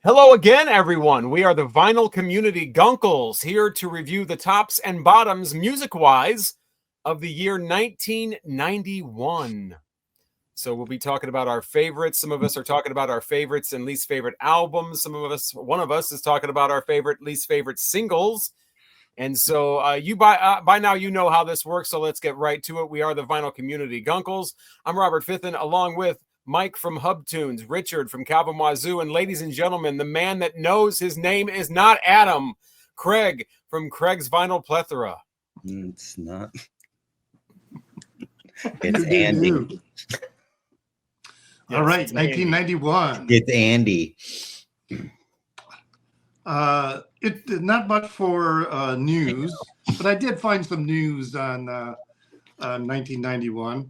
Hello again, everyone. We are the Vinyl Community Guncles, here to review the tops and bottoms, music-wise, of the year 1991. So we'll be talking about our favorites. Some of us are talking about our favorites and least favorite albums. One of us is talking about our least favorite singles. And so by now you know how this works, so let's get right to it. We are the Vinyl Community Guncles. I'm Robert Fithen, along with Mike from Hub Tunes, Richard from Calvin Wazoo, and ladies and gentlemen, the man that knows his name is not Adam, Craig from Craig's Vinyl Plethora. It's not. It's Andy. All right, 1991. It's Andy. It not much for news, but I did find some news on 1991.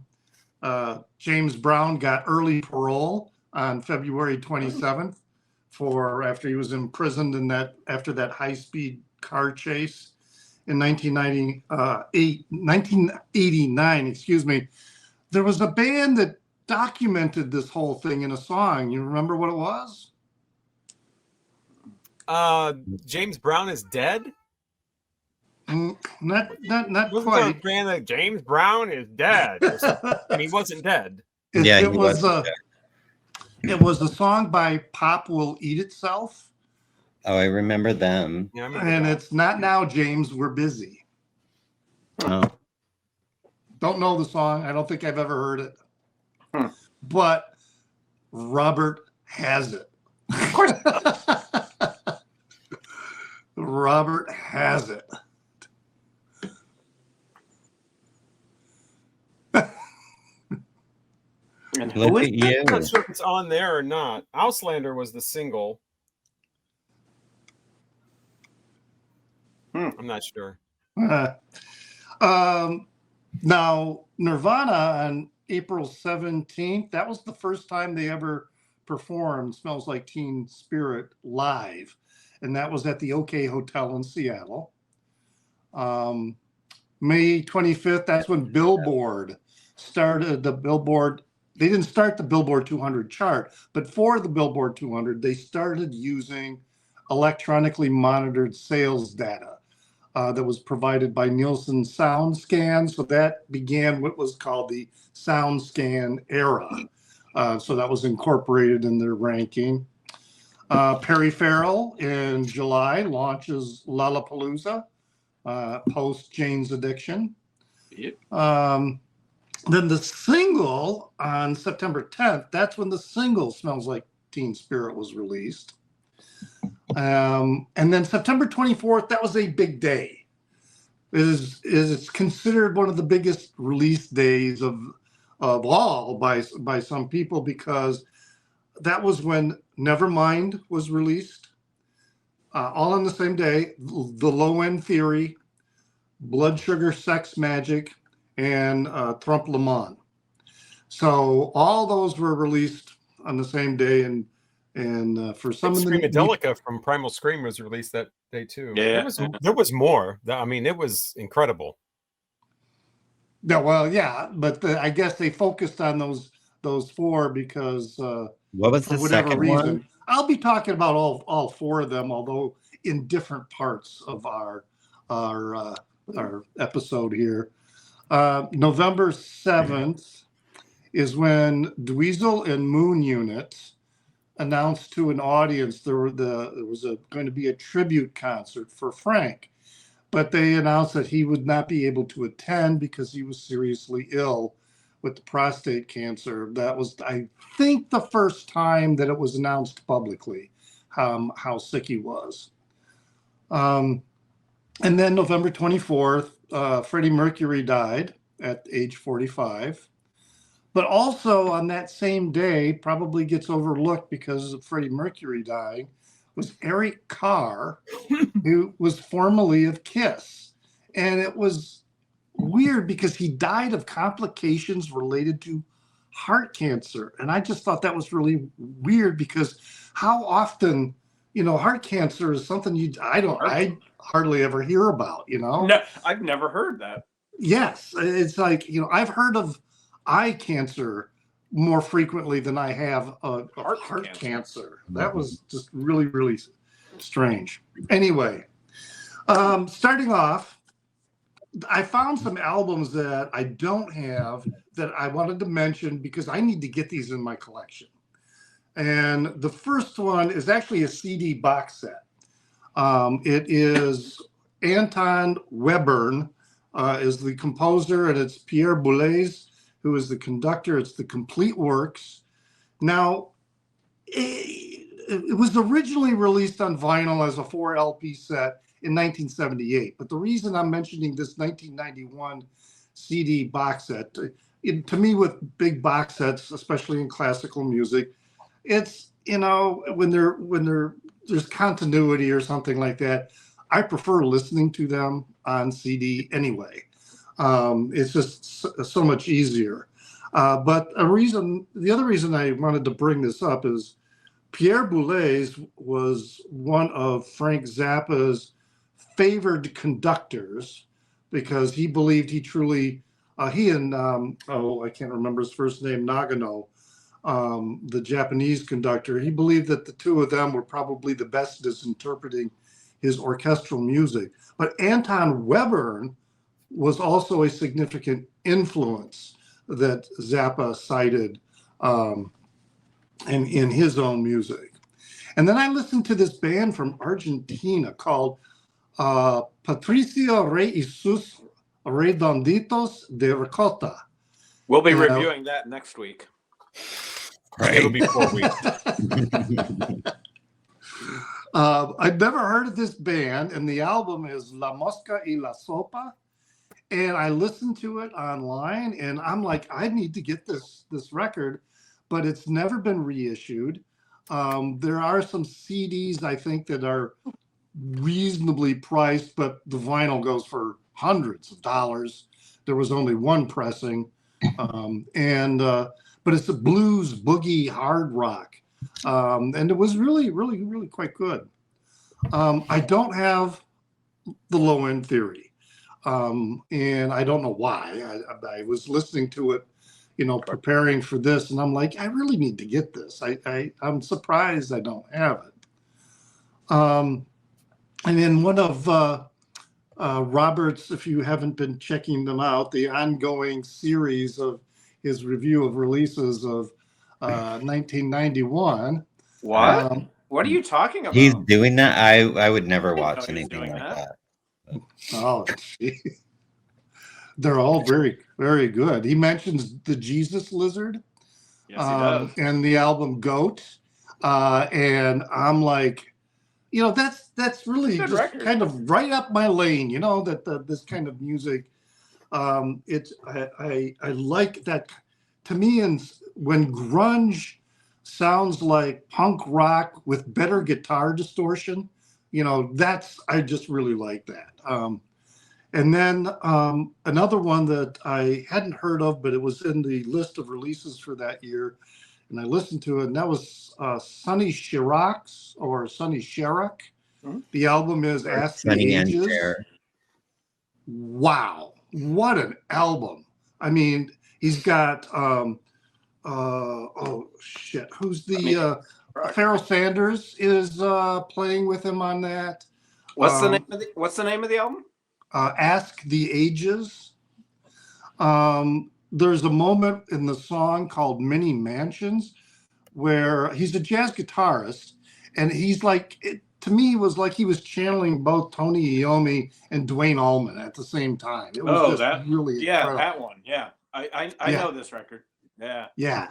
James Brown got early parole on February 27th after he was imprisoned after that high-speed car chase in 1989. Excuse me. There was a band that documented this whole thing in a song. You remember what it was? James Brown is dead? Not Wasn't quite. there a band that James Brown is dead? And he wasn't dead. It was a song by Pop Will Eat Itself. Oh, I remember them. Yeah, I remember And that. it's Not Now, James, We're Busy. Oh. Don't know the song. I don't think I've ever heard it. But Robert has it. Of course. Robert has it. And Look who is at you. I'm not sure if it's on there or not. Auslander was the single. I'm not sure. Now, Nirvana on April 17th, that was the first time they ever performed Smells Like Teen Spirit live. And that was at the OK Hotel in Seattle. May 25th, that's when Billboard started the Billboard. They didn't start the Billboard 200 chart, but for the Billboard 200, they started using electronically monitored sales data that was provided by Nielsen SoundScan. So that began what was called the SoundScan era. So that was incorporated in their ranking. Perry Farrell in July launches Lollapalooza, post Jane's Addiction. Yep. Then the single on September 10th, that's when the single Smells Like Teen Spirit was released. And then September 24th, that was a big day. It's considered one of the biggest release days of all by some people, because that was when Nevermind was released, all on the same day. The Low End Theory, Blood Sugar Sex Magic, and Trump Le Mans. So all those were released on the same day, and for some of the Screamadelica from Primal Scream was released that day too. Yeah. There was more. I mean, it was incredible. No, well, yeah, but I guess they focused on those four because What was for the whatever second reason. one? I'll be talking about all four of them, although in different parts of our episode here. November 7th is when Dweezil and Moon Unit announced to an audience there was going to be a tribute concert for Frank, but they announced that he would not be able to attend because he was seriously ill with the prostate cancer. That was, I think, the first time that it was announced publicly how sick he was. And then November 24th, Freddie Mercury died at age 45. But also on that same day, probably gets overlooked because of Freddie Mercury dying, was Eric Carr, who was formerly of Kiss. And it was weird because he died of complications related to heart cancer. And I just thought that was really weird, because how often, heart cancer is something I hardly ever hear about, No, I've never heard that. Yes, it's like, I've heard of eye cancer, more frequently than I have heart cancer. That was just really, really strange. Anyway, starting off, I found some albums that I don't have that I wanted to mention because I need to get these in my collection. And the first one is actually a CD box set. It is Anton Webern is the composer, and it's Pierre Boulez who is the conductor. It's the complete works. Now, it was originally released on vinyl as a 4 LP set in 1978. But the reason I'm mentioning this 1991 CD box set, to me, with big box sets, especially in classical music, it's, when there's continuity or something like that, I prefer listening to them on CD anyway. It's just so much easier. But the other reason I wanted to bring this up is Pierre Boulez was one of Frank Zappa's favored conductors because he believed he truly, he and, I can't remember his first name, Nagano, the Japanese conductor, he believed that the two of them were probably the best at interpreting his orchestral music. But Anton Webern was also a significant influence that Zappa cited in his own music. And then I listened to this band from Argentina called Patricio Rey y sus Redonditos de Ricota. We'll be reviewing that next week. Right. It'll be 4 weeks. I've never heard of this band, and the album is La Mosca y la Sopa. And I listened to it online, and I'm like, I need to get this record, but it's never been reissued. There are some CDs, I think, that are reasonably priced, but the vinyl goes for hundreds of dollars. There was only one pressing, but it's a blues, boogie, hard rock, and it was really, really, really quite good. I don't have the Low End Theory, and I don't know why. I was listening to it, preparing for this, and I'm like, I really need to get this. I'm surprised I don't have it. And then one of Robert's, if you haven't been checking them out, the ongoing series of his review of releases of 1991. What? What are you talking about? He's doing that. I would never watch anything like that. Oh, geez. They're all very, very good. He mentions the Jesus Lizard, Yes, he does. and the album Goat, and I'm like, that's really Good just record. kind of right up my lane. That this kind of music. I like that. To me, and when grunge sounds like punk rock with better guitar distortion, I just really like that. And then another one that I hadn't heard of, but it was in the list of releases for that year, and I listened to it, and that was Sonny Chiroc's or Sonny Chirac. Mm-hmm. The album is Ask the Sonny and Ages. Cher. Wow, what an album! I mean, he's got who's the Pharoah Sanders is playing with him on that. What's the name of the album? Ask the Ages. There's a moment in the song called Many Mansions where he's a jazz guitarist, and he's like, to me, it was like he was channeling both Tony Iommi and Duane Allman at the same time. It was really incredible. That one. Yeah, I know this record. Yeah. Yeah.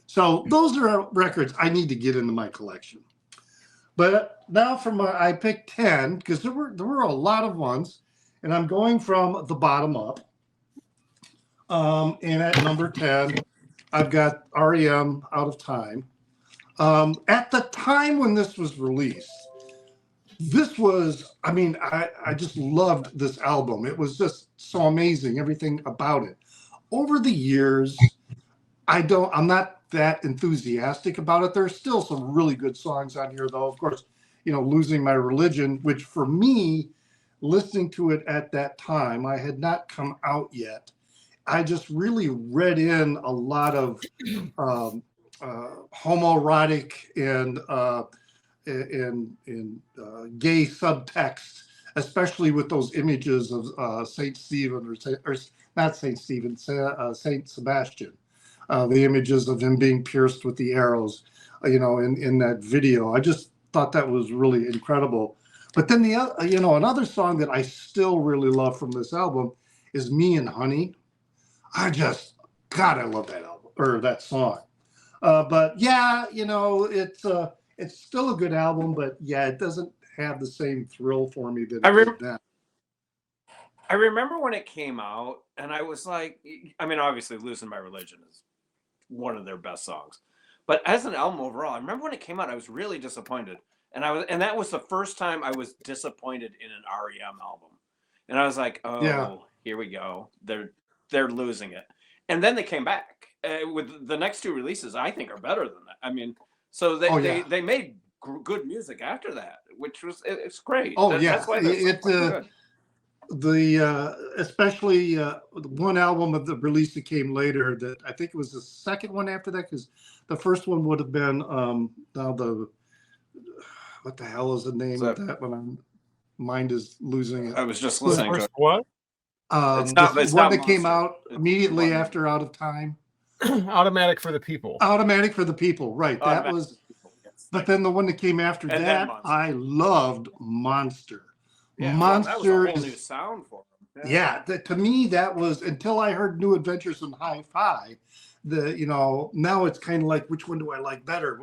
So those are records I need to get into my collection. But now I picked 10 because there were a lot of ones, and I'm going from the bottom up. And at number 10, I've got REM Out of Time. At the time when this was released, I just loved this album. It was just so amazing, everything about it. Over the years, I'm not that enthusiastic about it. There's still some really good songs on here, though. Of course, Losing My Religion, which for me, listening to it at that time, I had not come out yet. I just really read in a lot of homoerotic and gay subtext, especially with those images of Saint Stephen or not Saint Stephen, Saint Sebastian. The images of him being pierced with the arrows, in that video. I just thought that was really incredible. But then another song that I still really love from this album is Me and Honey. God, I love that album or that song. But yeah, it's still a good album, but yeah, it doesn't have the same thrill for me that it did then. I remember when it came out, and I was like, I mean, obviously, Losing My Religion is one of their best songs. But as an album overall, I remember when it came out, I was really disappointed. And that was the first time I was disappointed in an REM album. And I was like, oh, yeah. Here we go. They're losing it. And then they came back with the next two releases. I think are better than that. I mean, so they made good music after that, which was it's great. That's why it's good. Especially one album of the release that came later, that I think it was the second one after that, because the first one would have been what the hell is the name of that one? Mind is losing it. I was just listening to it. What? It's one that came out immediately after Out of Time. Automatic for the People. Automatic for the People, right? That was. But then the one that came after that, I loved Monster. Yeah, Monster that was a whole new sound for them. Yeah, to me that was, until I heard New Adventures in Hi-Fi. Now it's kind of like, which one do I like better?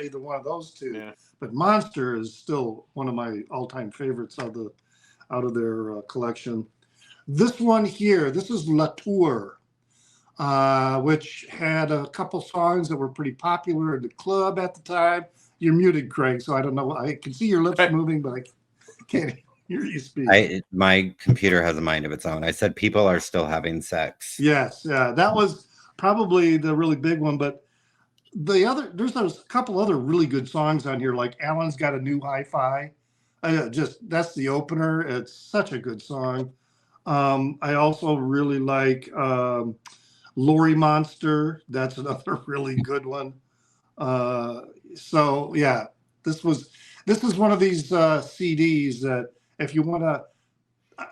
Either one of those two. Yeah. But Monster is still one of my all-time favorites out of their collection. This one here, this is La Tour, which had a couple songs that were pretty popular in the club at the time. You're muted, Craig, so I don't know. I can see your lips moving, but I can't hear you speak. My computer has a mind of its own. I said people are still having sex. Yes, yeah, that was probably the really big one. But there's a couple other really good songs on here, like Alan's Got a New Hi-Fi. That's the opener. It's such a good song. I also really like Lorry Monster. That's another really good one. So yeah, this is one of these CDs that if you want to,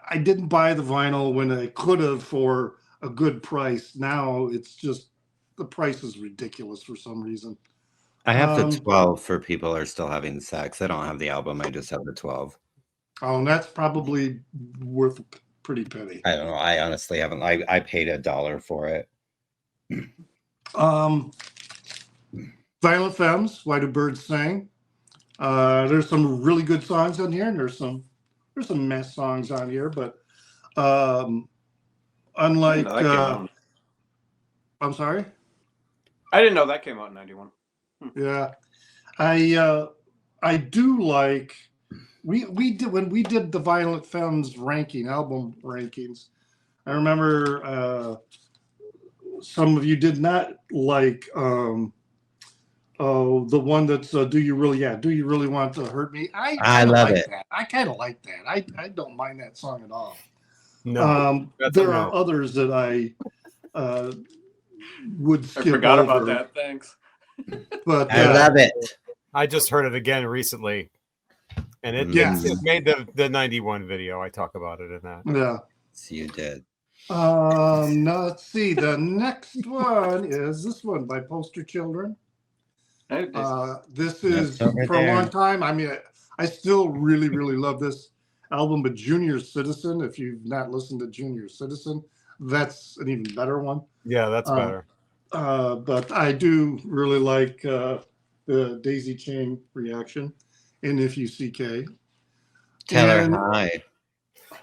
I didn't buy the vinyl when I could have for a good price. Now it's just, the price is ridiculous for some reason. I have the 12 for People Are Still Having Sex. I don't have the album. I just have the 12. Oh, and that's probably worth a pretty penny. I don't know. I honestly haven't. I paid $1 for it. Violent Femmes, Why Do Birds Sing? There's some really good songs on here, and there's some mess songs on here, but unlike I'm sorry? I didn't know that came out in 91. Yeah. I do like, we did, when we did the Violent Femmes album rankings, I remember some of you did not like the one that's Do You Really Want to Hurt Me? I love it. That. I kind of like that. I don't mind that song at all. No, there are others that I would skip. I forgot over. about that. Thanks. But I love it. I just heard it again recently, and it made the 91 video. I talk about it in that. Yeah. So you did. Now let's see. The next one is this one by Poster Children. This is for a long time. I mean, I still really, really love this album, but Junior Citizen, if you've not listened to Junior Citizen, that's an even better one. Yeah, that's better. But I do really like the Daisy Chain Reaction in If You See K. Tell her hi.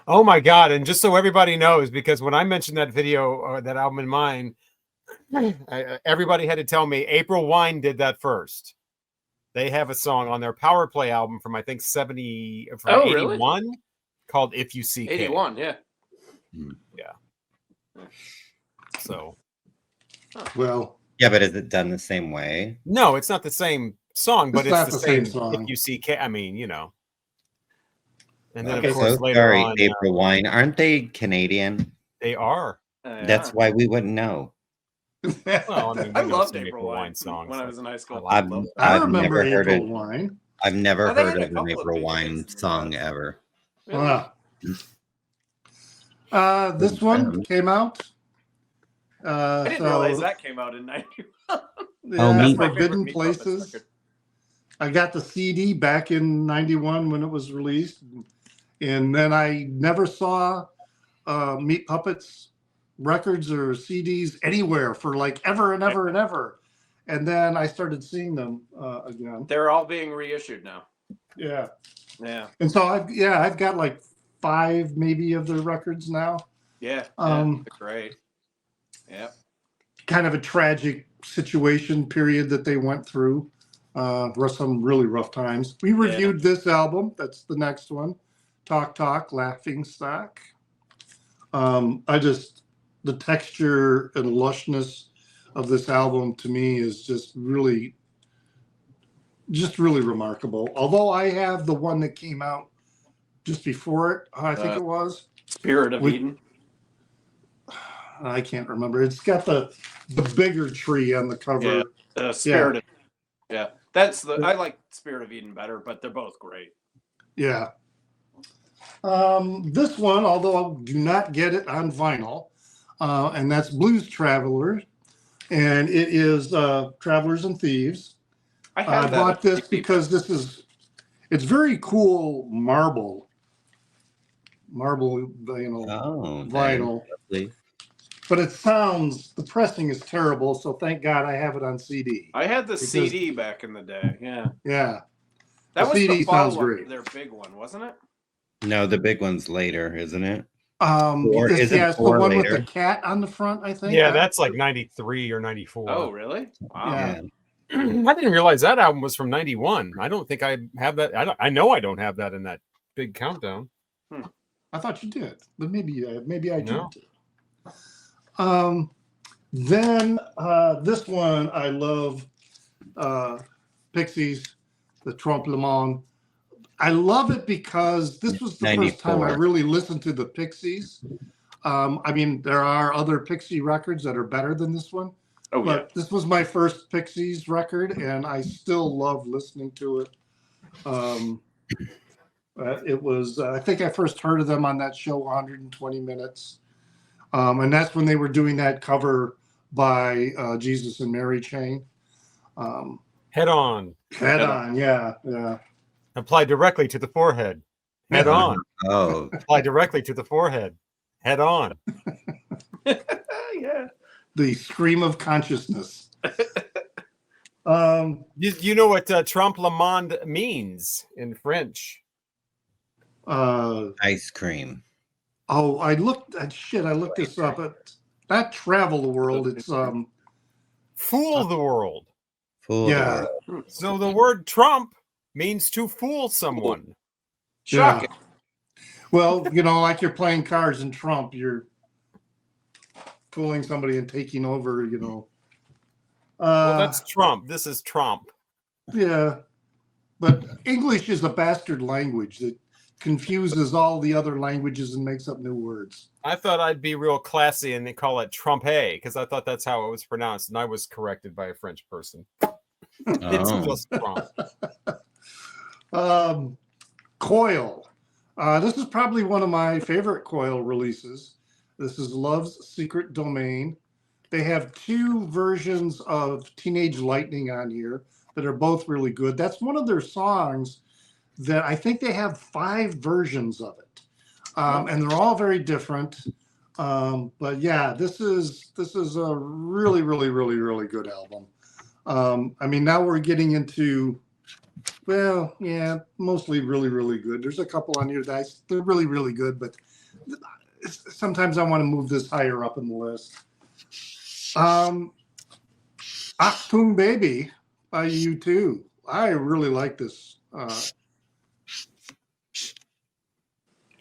Oh my God. And just so everybody knows, because when I mentioned that video or that album in mine, everybody had to tell me April Wine did that first. They have a song on their Power Play album from I think 81 really? Called If You See K. 81, yeah. Yeah. So well, yeah, but is it done the same way? No, it's not the same song, but it's the same song. If You See K. I mean, you know. And then Okay, of course so later sorry, on, April Wine. Aren't they Canadian? They are. That's why we wouldn't know. Well, I mean, I we know loved some April Wine songs. when I was in high school. I I've, like I I've remember never heard April it. Wine. I've never Oh, they heard had a of an couple of April big Wine hits in the song US. ever. Really? This one came out. I didn't realize that came out in 91. Yeah, me- Forbidden Meat Puppets Places. record. I got the CD back in 91 when it was released. And then I never saw Meat Puppets records or CDs anywhere for like ever and ever and ever. And then I started seeing them again. They're all being reissued now. Yeah. Yeah. And so I've got like 5 maybe of their records now. Yeah. Um, Great. Yeah. Kind of a tragic situation period that they went through. Some really rough times. We reviewed this album. That's the next one. Talk Talk, Laughing Stock. The texture and lushness of this album to me is just really remarkable. Although I have the one that came out just before it, I think it was Spirit of Eden. I can't remember. It's got the bigger tree on the cover. Yeah, Spirit of Yeah. I like Spirit of Eden better, but they're both great. Yeah. This one, although I do not get it on vinyl, and that's Blues Traveler, and it is Travelers and Thieves. I bought this because it's very cool marble, vinyl. But the pressing is terrible, so thank God I have it on CD. I had the CD back in the day. Yeah. Yeah. That was CD the sounds follow-up great. to their big one, wasn't it? No, the big one's later, isn't it? It's the one with the cat on the front, I think. Yeah, that's like 93 or 94. Oh, really? Wow. Yeah. I didn't realize that album was from 91. I don't think I have that. I know I don't have that in that big countdown. I thought you did, but maybe I No. did. Then this one I love, Pixies, the Trompe Le Monde. I love it because this was the first time I really listened to the Pixies. I mean, there are other Pixie records that are better than this one. But this was my first Pixies record, and I still love listening to it. It was, I think I first heard of them on that show, 120 Minutes. And that's when they were doing that cover by Jesus and Mary Chain. Head On. Head On, yeah. Apply directly to the forehead. Head on. Oh. Apply directly to the forehead. Head on. Yeah. The scream of consciousness. You know what Trompe Le Monde means in French? Ice cream. Oh, I looked this up. It's not travel the world. It's fool the world. Fool yeah. the world. So the word Trump means to fool someone. Shocking. Yeah. Well, like you're playing cards in Trump, you're fooling somebody and taking over. Well, that's Trump. This is Trump. Yeah, but English is a bastard language that confuses all the other languages and makes up new words. I thought I'd be real classy and they call it Trumpé because I thought that's how it was pronounced, and I was corrected by a French person. It's just Trump. Coil. This is probably one of my favorite Coil releases. This is Love's Secret Domain. They have 2 versions of Teenage Lightning on here that are both really good. That's one of their songs that I think they have 5 versions of it. And they're all very different. But yeah, this is a really, really, really, really good album. I mean, now we're getting into, well, yeah, mostly really, really good. There's a couple on here that they're really, really good, but sometimes I want to move this higher up in the list. Achtung Baby by U2. I really like this.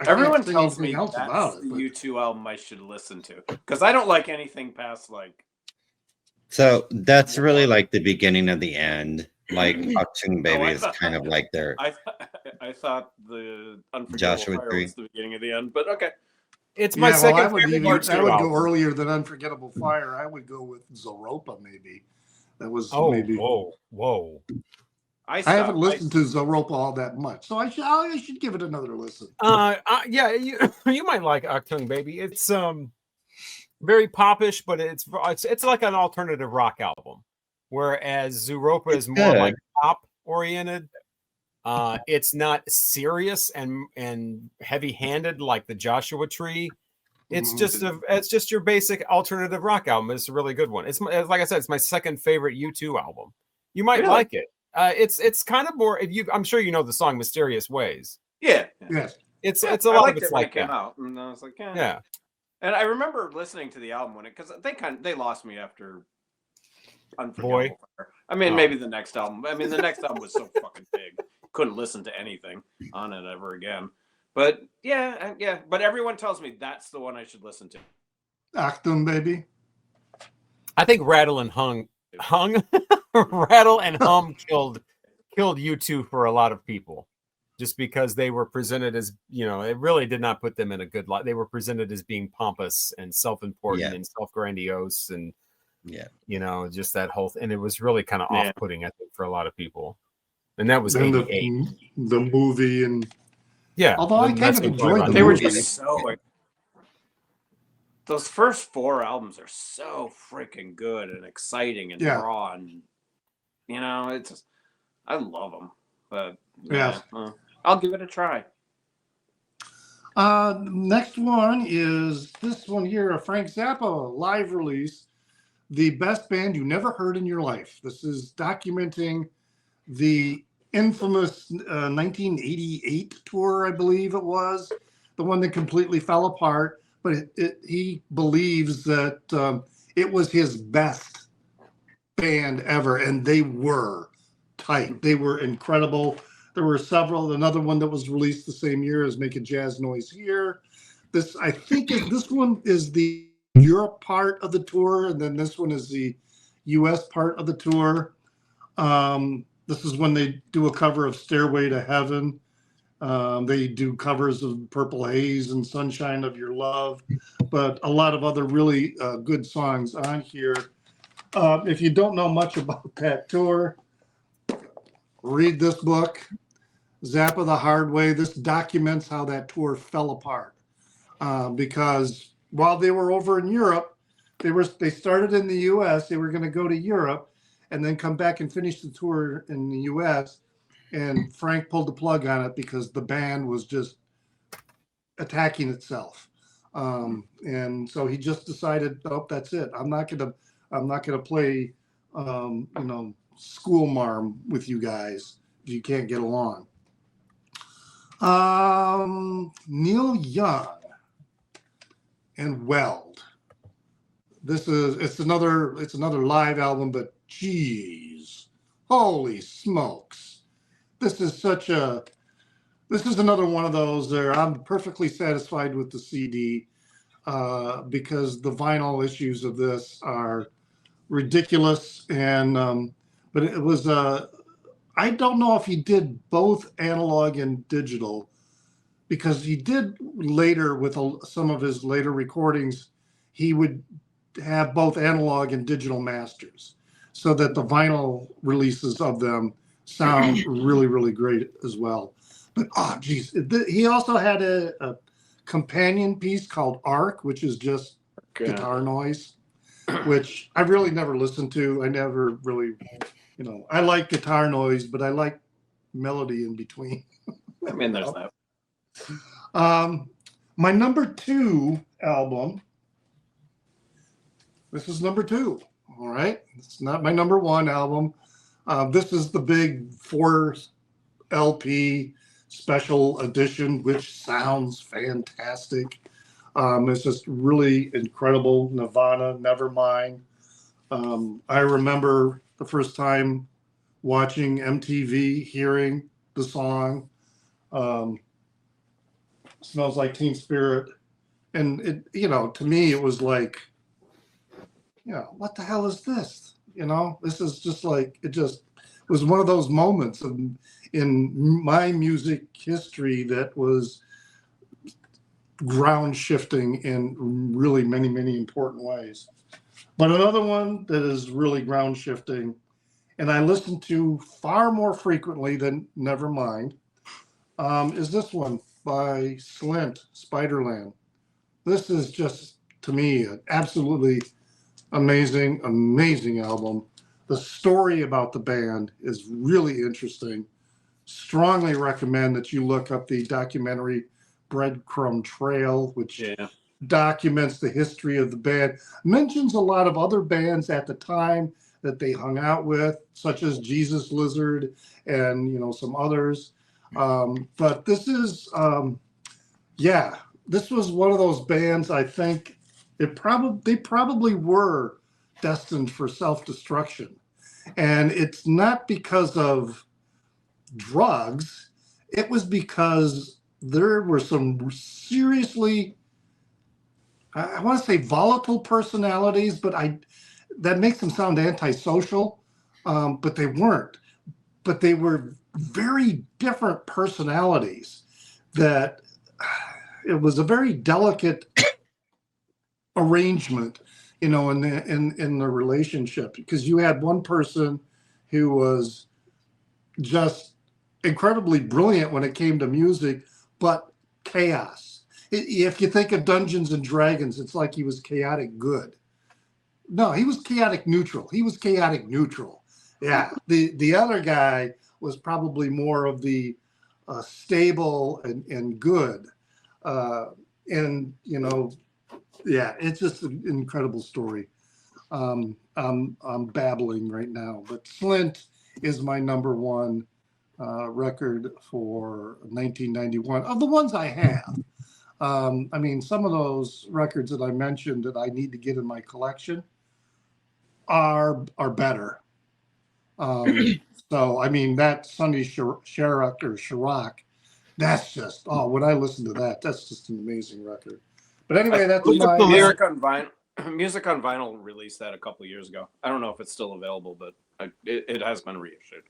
Everyone tells me that's the U2 album I should listen to because I don't like anything past like. So that's really like the beginning of the end. Like Achtung Baby is kind of like their. I thought the Unforgettable Joshua Fire Tree was the beginning of the end, but okay. It's my Yeah, well, second I would favorite even U2 I would go album. earlier than Unforgettable Fire. I would go with Zooropa maybe. That was Oh, maybe. whoa. I haven't listened to Zooropa all that much, so I should give it another listen. Yeah, you you might like Achtung Baby. It's very popish, but it's like an alternative rock album, whereas Zooropa is more like pop oriented. It's not serious and heavy handed like the Joshua Tree. It's just your basic alternative rock album. It's a really good one. It's like I said, it's my second favorite U2 album. You might like it. It's kind of more. I'm sure you know the song "Mysterious Ways." Yes. It's a lot of it's when like it came that. out, and I was like, Yeah. And I remember listening to the album when because they lost me after Unforgettable Fire. I mean, maybe the next album. I mean, the next album was so fucking big, couldn't listen to anything on it ever again. But yeah. But everyone tells me that's the one I should listen to. Achtung Baby. I think Rattle and Rattle and Hum killed U2 for a lot of people. Just because they were presented as, it really did not put them in a good light. They were presented as being pompous and self-important and self-grandiose and, just that whole thing. And it was really kind of off-putting, I think, for a lot of people. And that was 88. The movie and although I kind of enjoyed the movie. They were just so those first 4 albums are so freaking good and exciting and raw and it's just I love them. But I'll give it a try. Next one is this one here, a Frank Zappa live release, The Best Band You Never Heard in Your Life. This is documenting the infamous 1988 tour, I believe it was, the one that completely fell apart. But he believes that it was his best band ever, and they were tight. They were incredible. There were several. Another one that was released the same year is Making Jazz Noise Here. This, I think, this one is the Europe part of the tour, and then this one is the U.S. part of the tour. This is when they do a cover of Stairway to Heaven. They do covers of Purple Haze and Sunshine of Your Love, but a lot of other really good songs on here. If you don't know much about that tour, read this book, Zappa the Hard Way. This documents how that tour fell apart because while they were over in Europe, they started in the U.S. They were going to go to Europe and then come back and finish the tour in the U.S. And Frank pulled the plug on it because the band was just attacking itself, and so he just decided, oh, that's it. I'm not gonna play, school marm with you guys if you can't get along. Neil Young and Weld. It's another live album, but geez, holy smokes. This is another one of those there. I'm perfectly satisfied with the CD because the vinyl issues of this are ridiculous. And but it was I don't know if he did both analog and digital, because he did later with some of his later recordings, he would have both analog and digital masters so that the vinyl releases of them sound really, really great as well. But he also had a companion piece called Arc, which is just guitar noise, which I really never listened to. I never really, I like guitar noise, but I like melody in between. I mean, there's that. My number 2 album. This is number 2. All right, it's not my number 1 album. This is the big 4 LP special edition, which sounds fantastic. It's just really incredible. Nirvana, Nevermind. I remember the first time watching MTV, hearing the song. Smells Like Teen Spirit. And it, to me, it was like, what the hell is this? This is just like, it was one of those moments in my music history that was ground shifting in really many, many important ways. But another one that is really ground shifting, and I listen to far more frequently than Nevermind, is this one by Slint, Spiderland. This is just, to me, an absolutely amazing, amazing album. The story about the band is really interesting. Strongly recommend that you look up the documentary Breadcrumb Trail, which documents the history of the band. Mentions a lot of other bands at the time that they hung out with, such as Jesus Lizard and, you know, some others. But this is, this was one of those bands. I think they probably were destined for self-destruction, and it's not because of drugs. It was because there were some seriously, I want to say volatile personalities, but that makes them sound antisocial, but they weren't. But they were very different personalities. That it was a very delicate arrangement, you know, in the relationship, because you had one person who was just incredibly brilliant when it came to music, but chaos. If you think of Dungeons and Dragons, it's like he was chaotic good. No, he was chaotic neutral. Yeah, the other guy was probably more of the stable and good, and you know, yeah, it's just an incredible story. I'm babbling right now, but Slint is my number one record for 1991 of the ones I have. I mean, some of those records that I mentioned that I need to get in my collection are better. So, I mean, that Sonny Chirac, that's just, oh, when I listen to that, that's just an amazing record. But anyway, that's my Music on Vinyl. Music on Vinyl released that a couple of years ago. I don't know if it's still available, but it has been reissued.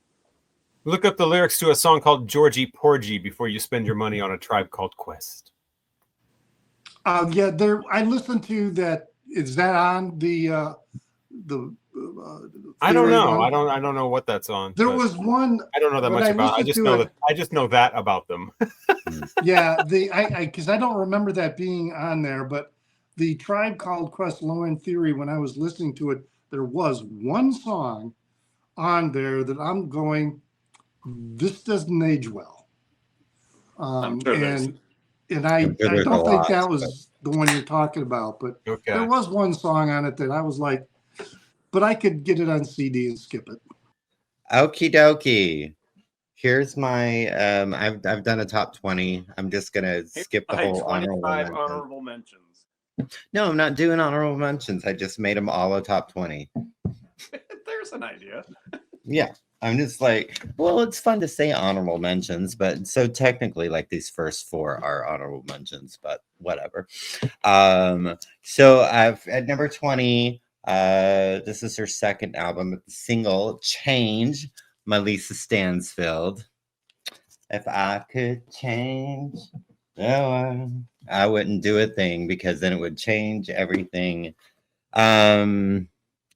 Look up the lyrics to a song called Georgie Porgy before you spend your money on a Tribe Called Quest. Yeah, I listened to that. Is that on the I don't know. I don't know what that's on. There was one. I don't know that much about. I just know that about them. Yeah, because I don't remember that being on there, but the Tribe Called Quest Low End Theory, when I was listening to it, there was one song on there that I'm going, this doesn't age well. I'm sure and I don't think that was the one you're talking about, but there was one song on it that I was like, but I could get it on CD and skip it. Okie dokie. Here's my I've done a top 20. I'm just gonna skip the whole honorable mentions. No, I'm not doing honorable mentions. I just made them all a top 20. There's an idea. Yeah. I'm just like, well, it's fun to say honorable mentions, but so technically, like, these first four are honorable mentions, but whatever. So I've at number 20, this is her second album, the single Change, my Lisa Stansfield. If I could change, I wouldn't do a thing, because then it would change everything. And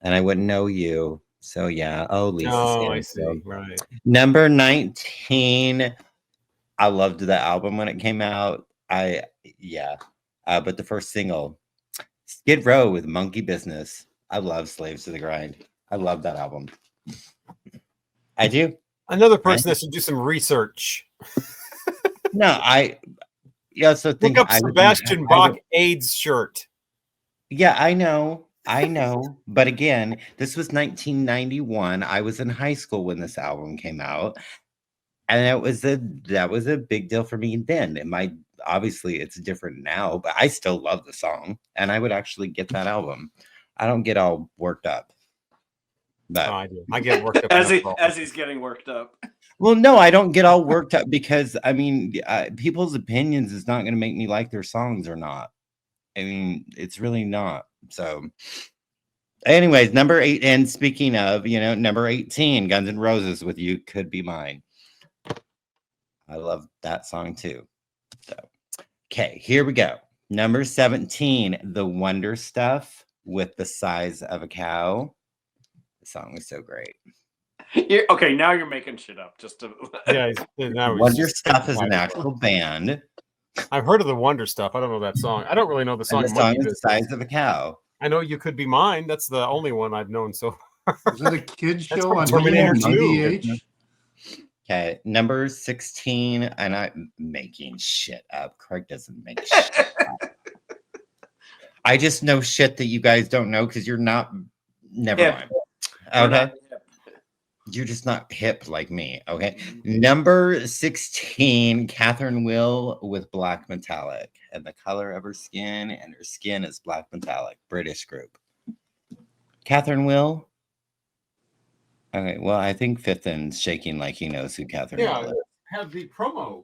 I wouldn't know you. So yeah, Lisa Stansfield. I see. Right. Number 19. I loved that album when it came out. But the first single, Skid Row with Monkey Business. I love Slaves to the Grind. I love that album. I do. Another person that should do some research. No, so look up Sebastian Bach AIDS shirt. Yeah, I know. But again, this was 1991. I was in high school when this album came out, and that was a big deal for me then. Obviously it's different now, but I still love the song, and I would actually get that album. I don't get all worked up. But I do. I get worked up as he's getting worked up. Well, no, I don't get all worked up, because I mean, people's opinions is not going to make me like their songs or not. I mean, it's really not. So anyways, number 8, and speaking of, number 18, Guns N' Roses with You Could Be Mine. I love that song too. So, okay, here we go. Number 17, The Wonder Stuff with The Size of a Cow. The song was so great. Okay, now you're making shit up. Just to Yeah, now he's Wonder just Stuff is an quiet. actual band. I've heard of the Wonder Stuff. I don't know that song. I don't really know the And song the song Monkey is The Business. Size of a Cow. I know You Could Be Mine. That's the only one I've known so far. Is that a kid's That's show from on Terminator 2. DVH? Okay, number 16, and I'm making shit up. Craig doesn't make shit up. I just know shit that you guys don't know because you're not. Never Hip. mind. We're Okay. not hip. You're just not hip like me. Okay. Number 16, Catherine Will with Black Metallic. And the color of her skin, and her skin is black metallic. British group. Catherine Will. Okay. Well, I think Fithin's shaking like he knows who Catherine Will is. Have the promo.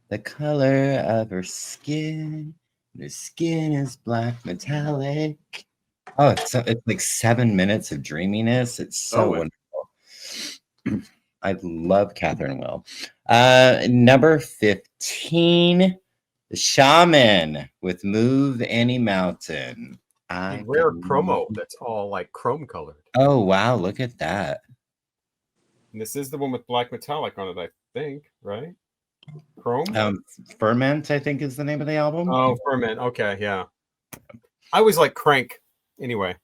The color of her skin. Her skin is black metallic. Oh, it's like 7 minutes of dreaminess. It's so wonderful. I love Catherine Will. Number 15, The Shaman with Move Any Mountain. The rare promo that's all like chrome colored. Oh, wow. Look at that. And this is the one with black metallic on it, I think, right? Chrome? Ferment, I think, is the name of the album. Oh, Ferment. Okay, yeah. I always like Crank anyway.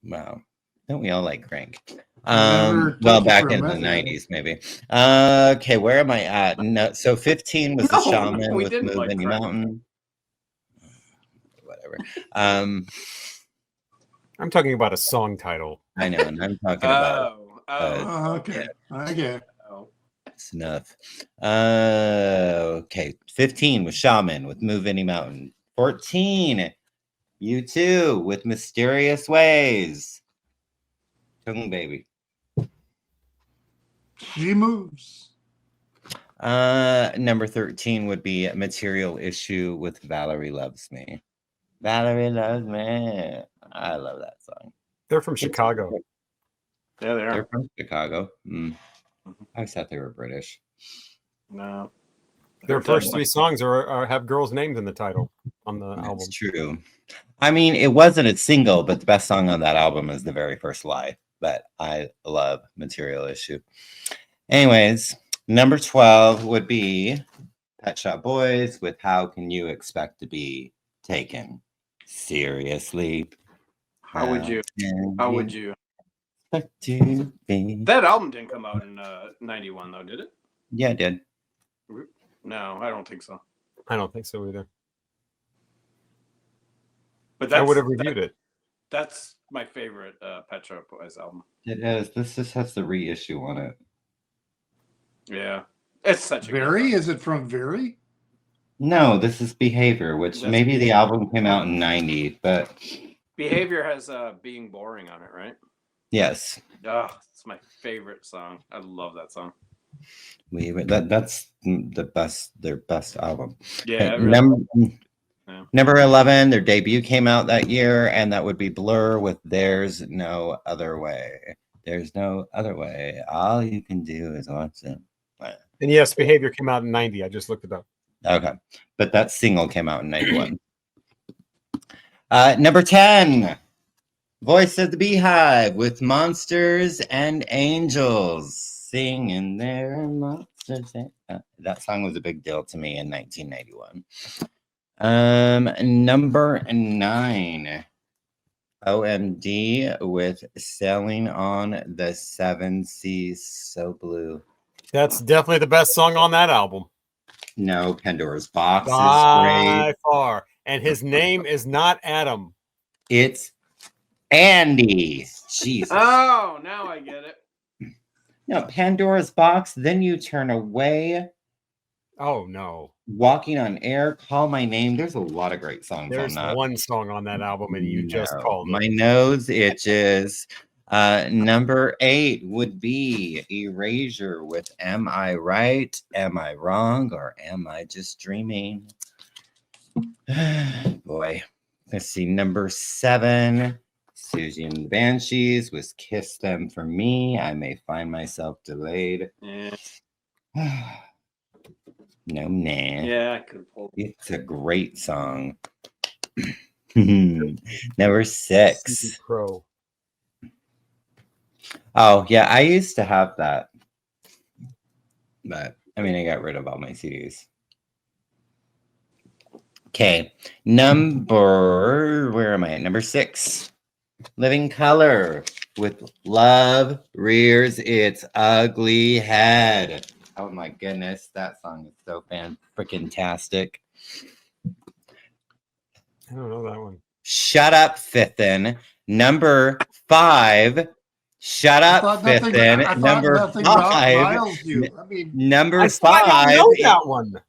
Wow. Don't we all like Crank? Never Well, took it back for a in the minute. 90s, maybe. Okay, where am I at? No, so 15 was The No, Shaman we with didn't Move like Any Crank. Mountain. Whatever. I'm talking about a song title. I know, and I'm talking about Okay. I get it. Snuff. Okay, 15 was Shaman with Move Any Mountain. 14, U2 with Mysterious Ways. Tung Baby. She moves. Number 13 would be Material Issue with Valerie Loves Me. Valerie Loves Me. I love that song. They're from Chicago. Yeah, they They're are. from Chicago. I always thought they were British. No. Their first three songs have girls' names in the title on the album. That's true. I mean, it wasn't a single, but the best song on that album is the very first Lie. But I love Material Issue. Anyways, number 12 would be Pet Shop Boys with How Can You Expect to Be Taken Seriously? How would you? How would you? Expect to be? That album didn't come out in 91 though, did it? Yeah, it did. No, I don't think so. I don't think so either. But I would have reviewed it. That's my favorite Pet Shop Boys album. It is. This just has the reissue on it. Yeah, it's such a Very? Is it from Very? No, this is Behavior, which That's maybe the Behavior. album came out in 90, but Behavior has Being Boring on it, right? yes. Oh, it's my favorite song. I love that song. That's the best, their best album. Yeah, it really Number 11, their debut came out that year, and that would be Blur with There's No Other Way. There's no other way. All you can do is watch it. And yes, Behavior came out in 90. I just looked it up. Okay. But that single came out in 91. Number 10, Voice of the Beehive with Monsters and Angels singing their monsters. That song was a big deal to me in 1991. Number 9, OMD with Sailing on the Seven Seas So Blue. That's definitely the best song on that album. No, Pandora's Box is By great. far. And his name is not Adam. It's Andy. Jesus. Oh, now I get it. No, Pandora's Box, Then You Turn Away, Oh, no. Walking on Air, Call My Name. There's a lot of great songs There's on that. one song on that album, and you just No, called My it. nose itches. Number 8 would be Erasure with Am I Right? Am I Wrong? Or Am I Just Dreaming? Boy. Let's see. Number 7, Susie and the Banshees with Kiss Them For Me. I May Find Myself Delayed. Yeah. No, nah. Yeah, I could pull. It's a great song. Number 6. Pro. Oh, yeah, I used to have that. But, I mean, I got rid of all my CDs. Okay, where am I at? Number 6. Living Color with Love Rears Its Ugly Head. Oh my goodness, that song is so fan-freaking-tastic. I don't know that one. Shut Up, Fithin. Number 5. Shut Up, Fithin. Number 5. riles you. I mean, Number I 5. don't know that one.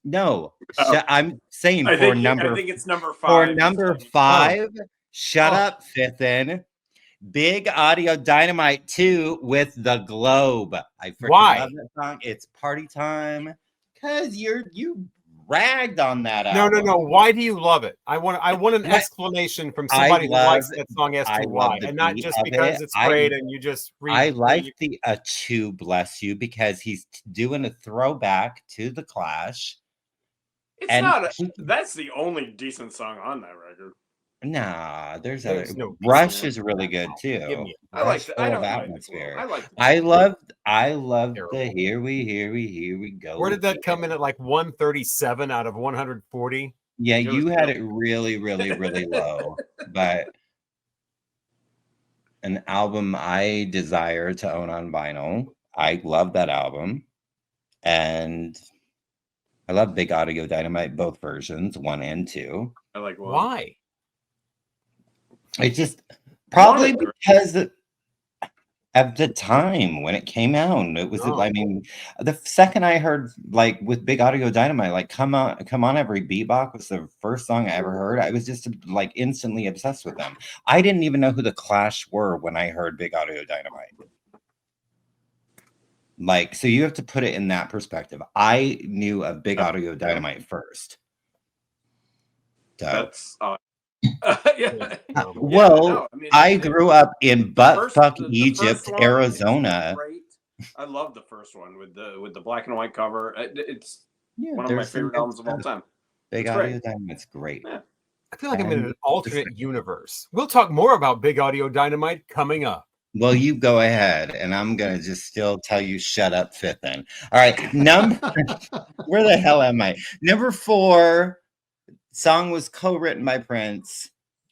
No. Oh. I'm saying I for think number it's number 5. For number 5, Shut Up, Fithin. Big Audio Dynamite 2 with The Globe. I freaking love that song. It's party time. Cause you ragged on that album. No. Why do you love it? I want an explanation from somebody who likes that song as to why, and not just because it's great and you just read. I like the "To Bless You" because he's doing a throwback to the Clash. That's the only decent song on that record. Nah, there's Rush is really good too. I like the atmosphere. I love the here we go. Where did that come in at like 137 out of 140? Yeah, you had it really, really, really low. But an album I desire to own on vinyl. I love that album. And I love Big Audio Dynamite, both versions, 1 and 2. I like 1. Why? It's just probably because of the time when it came out. It was, I mean, the second I heard, like, with Big Audio Dynamite, like, Come On Every Bebop was the first song I ever heard. I was just, like, instantly obsessed with them. I didn't even know who the Clash were when I heard Big Audio Dynamite. Like, so you have to put it in that perspective. I knew of Big Audio Dynamite first. So. That's yeah. Well, I grew up in buttfuck Egypt, Arizona. I love the first one with the black and white cover. It's one of my favorite albums of all time. Big Audio Dynamite's great. Yeah. I feel like I'm in an alternate universe. We'll talk more about Big Audio Dynamite coming up. Well, you go ahead, and I'm gonna just still tell you shut up, Fithin. All right, where the hell am I? Number 4. Song was co-written by Prince,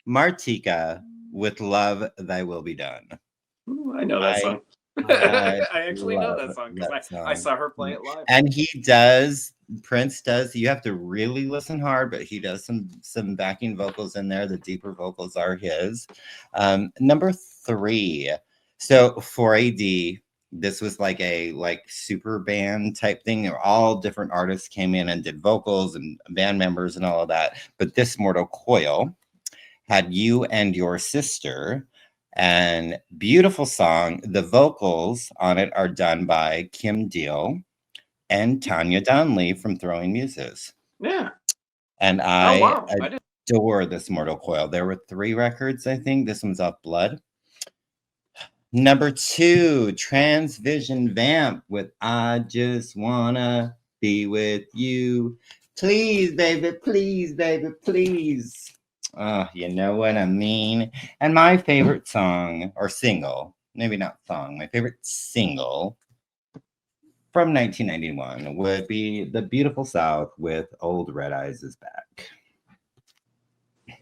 Martika, with Love Thy Will Be Done. Ooh, I know that song. I actually know that song because I saw her play it live. And Prince does, you have to really listen hard, but he does some backing vocals in there. The deeper vocals are his. Number 3. So for AD, this was like a super band type thing. All different artists came in and did vocals and band members and all of that. But this Mortal Coil had You and Your Sister, and beautiful song. The vocals on it are done by Kim Deal and Tanya Donnelly from Throwing Muses. Yeah. And I adore this Mortal Coil. There were 3 records, I think. This one's off Blood. Number 2, Transvision Vamp with I Just Wanna Be With You. Please, baby, please, baby, please. Oh, you know what I mean? And my favorite song, or single, maybe not song, my favorite single from 1991 would be The Beautiful South with Old Red Eyes Is Back.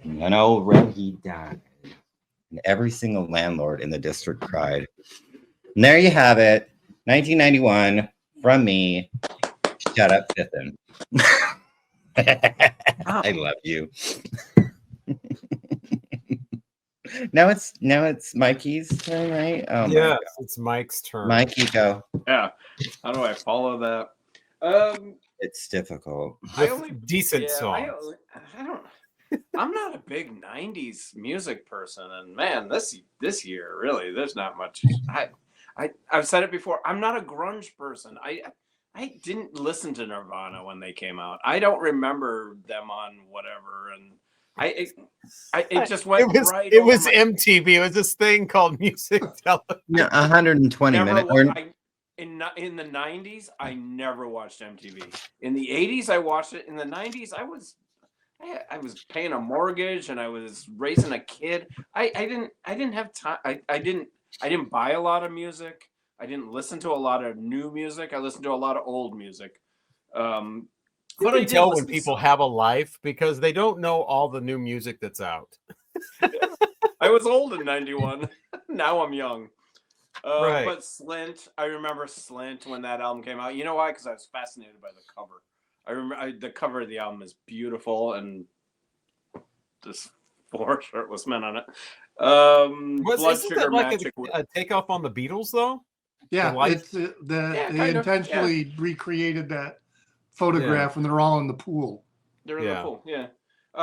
And Old Red, he died. And every single landlord in the district cried. And there you have it. 1991 from me. Shut up, Fithin. I love you. Now it's Mikey's turn, right? Oh yes, it's Mike's turn. Mikey, go. Yeah. How do I follow that? It's difficult. Decent songs. I'm not a big 90s music person, and man, this year really there's not much. I've said it before, I'm not a grunge person. I didn't listen to Nirvana when they came out. I don't remember them on whatever, and it just went right. It was MTV. It was this thing called Music Television. Yeah, 120 minutes. in the 90s, I never watched MTV. In the 80s, I watched it. In the 90s, I was paying a mortgage and I was raising a kid. I didn't have time. I didn't buy a lot of music. I didn't listen to a lot of new music. I listened to a lot of old music. You But can I did tell when listen to people some. have a life because they don't know all the new music that's out. I was old in 91. Now I'm young. Right. But Slint, I remember Slint when that album came out. You know why? Because I was fascinated by the cover. I remember the cover of the album is beautiful, and this 4 shirtless men on it. Blood Isn't Sugar that like Magic. a takeoff on the Beatles, though? Yeah, life- it's Yeah, they kind of, intentionally recreated that photograph when they're all in the pool. They're in the pool, yeah.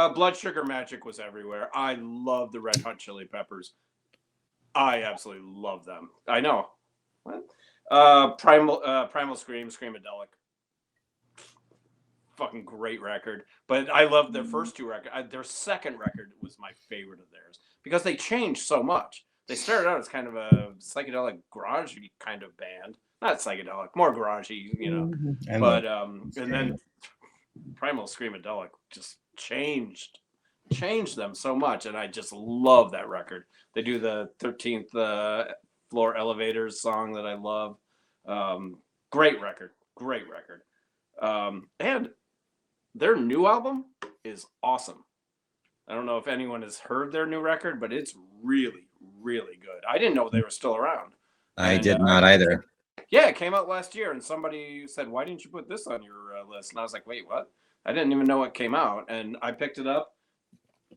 Blood Sugar Magic was everywhere. I love the Red Hot Chili Peppers. I absolutely love them. I know. What? Primal Scream, Screamadelic. Fucking great record. But I love their first 2 records. Their second record was my favorite of theirs because they changed so much. They started out as kind of a psychedelic garagey kind of band. Not psychedelic, more garagey, you know. But and then Primal Screamadelic just changed them so much, and I just love that record. They do the 13th Floor Elevators song that I love. Great record. And their new album is awesome. I don't know if anyone has heard their new record, but it's really, really good. I didn't know they were still around. I did not either. Yeah, it came out last year, and somebody said, "Why didn't you put this on your list?" And I was like, "Wait, what?" I didn't even know it came out, and I picked it up.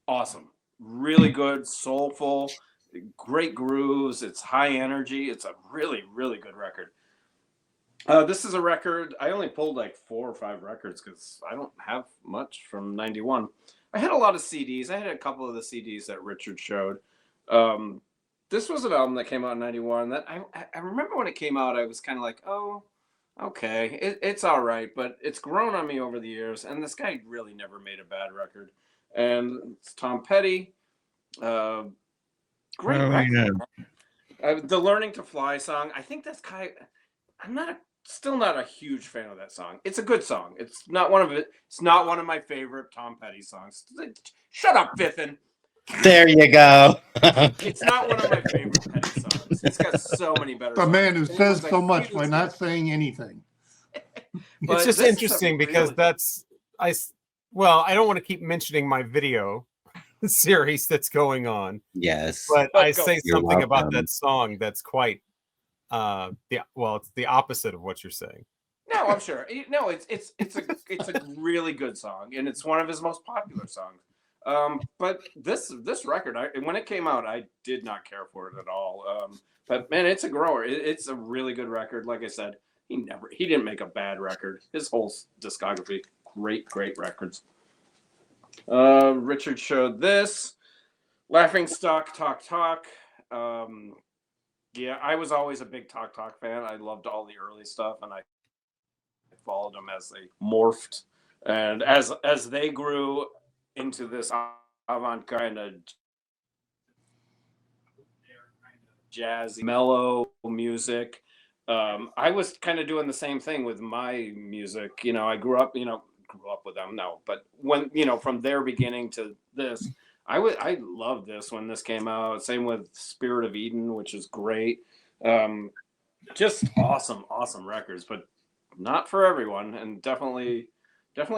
Awesome, really good, soulful, great grooves. It's high energy. It's a really, really good record. This is a record. I only pulled like 4 or 5 records because I don't have much from '91. I had a lot of CDs. I had a couple of the CDs that Richard showed. This was an album that came out in '91 that I remember when it came out, I was kind of like, oh, okay, it's all right, but it's grown on me over the years, and this guy really never made a bad record. And it's Tom Petty. Great record. The Learning to Fly song, I think that's still not a huge fan of that song. It's a good song. It's not one of my favorite Tom Petty songs. Shut up, Biffin. There you go. It's not one of my favorite Petty songs. It's got so many better songs. The man who says so much by not saying anything. It's just interesting because I don't want to keep mentioning my video series that's going on. Yes. But I say You're something about welcome. that song that's quite it's the opposite of what you're saying. No, I'm sure. No, it's a really good song, and it's one of his most popular songs. But this record, when it came out, I did not care for it at all. But man, it's a grower. It's a really good record. Like I said, he didn't make a bad record. His whole discography, great records. Richard showed this, Laughing Stock, Talk. Yeah, I was always a big Talk fan. I loved all the early stuff, and I followed them as they morphed, and as they grew into this avant kind of jazzy, mellow music. I was kind of doing the same thing with my music. You know, I grew up with them. No, but when from their beginning to this, I loved this when this came out. Same with Spirit of Eden, which is great. Just awesome records, but not for everyone, and definitely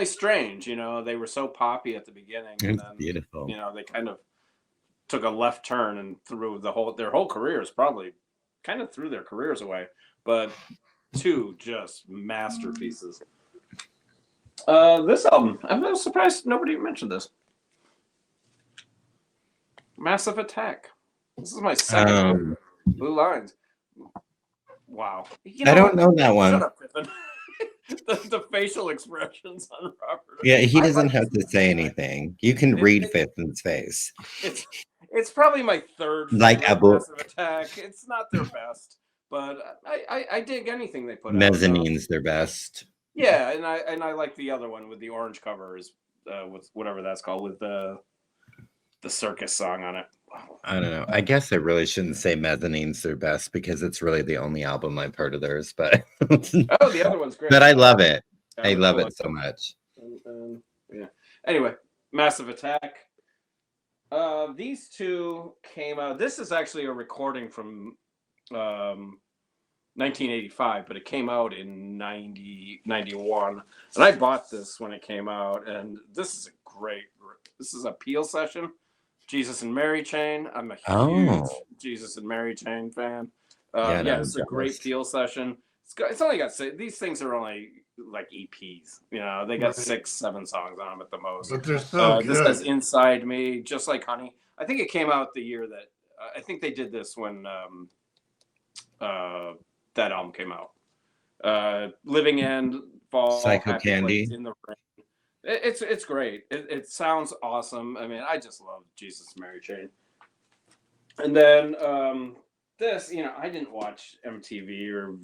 strange. They were so poppy at the beginning, and then beautiful. They kind of took a left turn and threw their whole careers, probably kind of threw their careers away. But 2 just masterpieces. This album, I'm surprised nobody mentioned this. Massive Attack. This is my second Blue Lines. Wow. I don't know that one. Shut up, Griffin. the facial expressions on Robert. Yeah, he doesn't have to say anything. You can read Fifton's face. It's probably my third like a book. Massive Attack. It's not their best, but I dig anything they put out. Mezzanine's their best. Yeah, and I like the other one with the orange covers, with whatever that's called, with the circus song on it. I don't know. I guess I really shouldn't say Mezzanine's their best because it's really the only album I've heard of theirs. But Oh, the other one's great. but I love it. Yeah, I love it so much. Yeah. Anyway, Massive Attack. These two came out. This is actually a recording from 1985, but it came out in 91. And I bought this when it came out, and this is this is a Peel session. Jesus and Mary Chain. I'm a huge Jesus and Mary Chain fan. This is a great Peel session. It's only got these things are only like EPs. You know, they got 6-7 songs on them at the most. But they're so good. This has Inside Me, Just Like Honey. I think it came out the year that I think they did this when that album came out. Living End, Fall, Psycho Happy Candy. Place, In the Rain. It's great. It sounds awesome. I mean, I just love Jesus and Mary Chain. And then this, you know, I didn't watch MTV or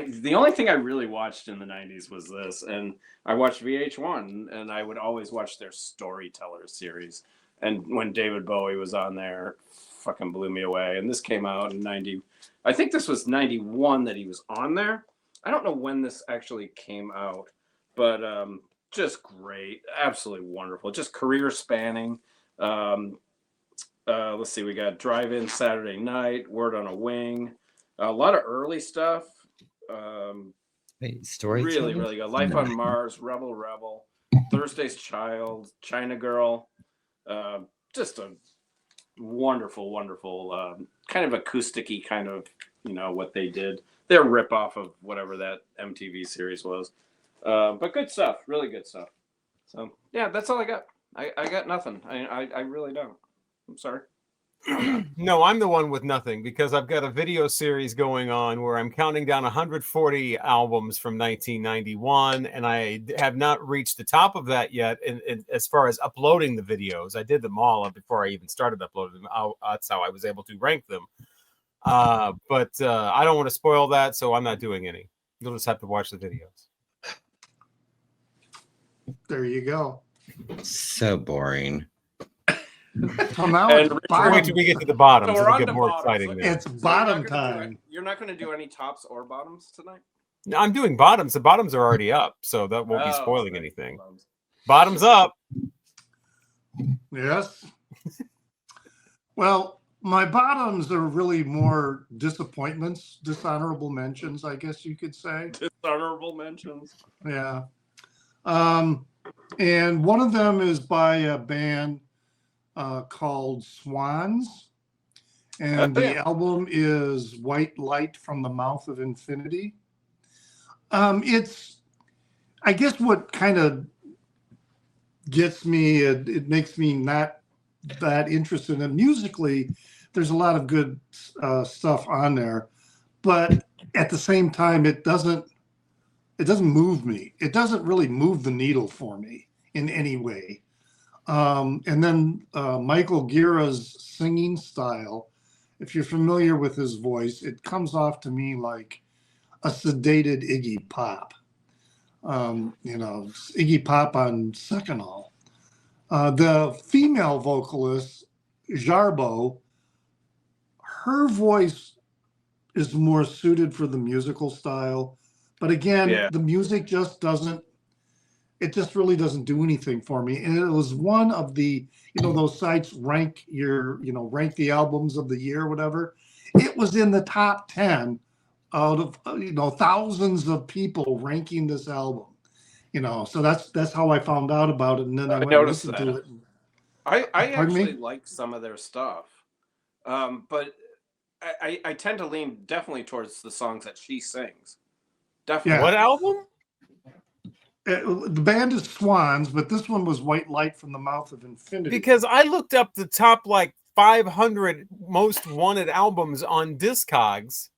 the only thing I really watched in the 90s was this, and I watched VH1, and I would always watch their Storyteller series. And when David Bowie was on there, fucking blew me away. And this came out in 90. I think this was 91 that he was on there. I don't know when this actually came out, but just great, absolutely wonderful, just career spanning. Let's see, we got Drive-In Saturday Night, Word on a Wing, a lot of early stuff. Really, really good. Life on Mars, Rebel Rebel, Thursday's Child, China Girl. Just a wonderful, wonderful kind of acoustic-y kind of, you know, what they did. They're a rip-off of whatever that MTV series was. But good stuff, really good stuff. So, yeah, that's all I got. I got nothing. I really don't. I'm sorry. No, I'm the one with nothing because I've got a video series going on where I'm counting down 140 albums from 1991, and I have not reached the top of that yet. As far as uploading the videos, I did them all before I even started uploading them. That's how I was able to rank them. But I don't want to spoil that, so I'm not doing any. You'll just have to watch the videos. There you go. So boring. So now it's wait till we get to the bottom. So It'll get more exciting. So it's bottom time. You're not going to do any tops or bottoms tonight? No, I'm doing bottoms. The bottoms are already up, so that won't be spoiling anything. Bottoms up. Yes. Well, my bottoms are really more disappointments, dishonorable mentions, I guess you could say. Dishonorable mentions. Yeah. And one of them is by a band called Swans, and the album is White Light from the Mouth of Infinity. It's, I guess, what kind of gets me, it makes me not that interested in musically. There's a lot of good stuff on there, but at the same time, it doesn't move me. It doesn't really move the needle for me in any way. And then Michael Guerra's singing style, if you're familiar with his voice, it comes off to me like a sedated Iggy Pop. You know, Iggy Pop on Seconal. The female vocalist, Jarbo, her voice is more suited for the musical style. But again, the music just doesn't, it just really doesn't do anything for me. And it was one of the, you know, those sites rank the albums of the year or whatever. It was in the top 10 out of, you know, thousands of people ranking this album, you know. So that's how I found out about it. And then I went and listened to it. I actually like some of their stuff. But I tend to lean definitely towards the songs that she sings. Definitely. Yeah. What album? The band is Swans, but this one was White Light from the Mouth of Infinity. Because I looked up the top like 500 most wanted albums on Discogs.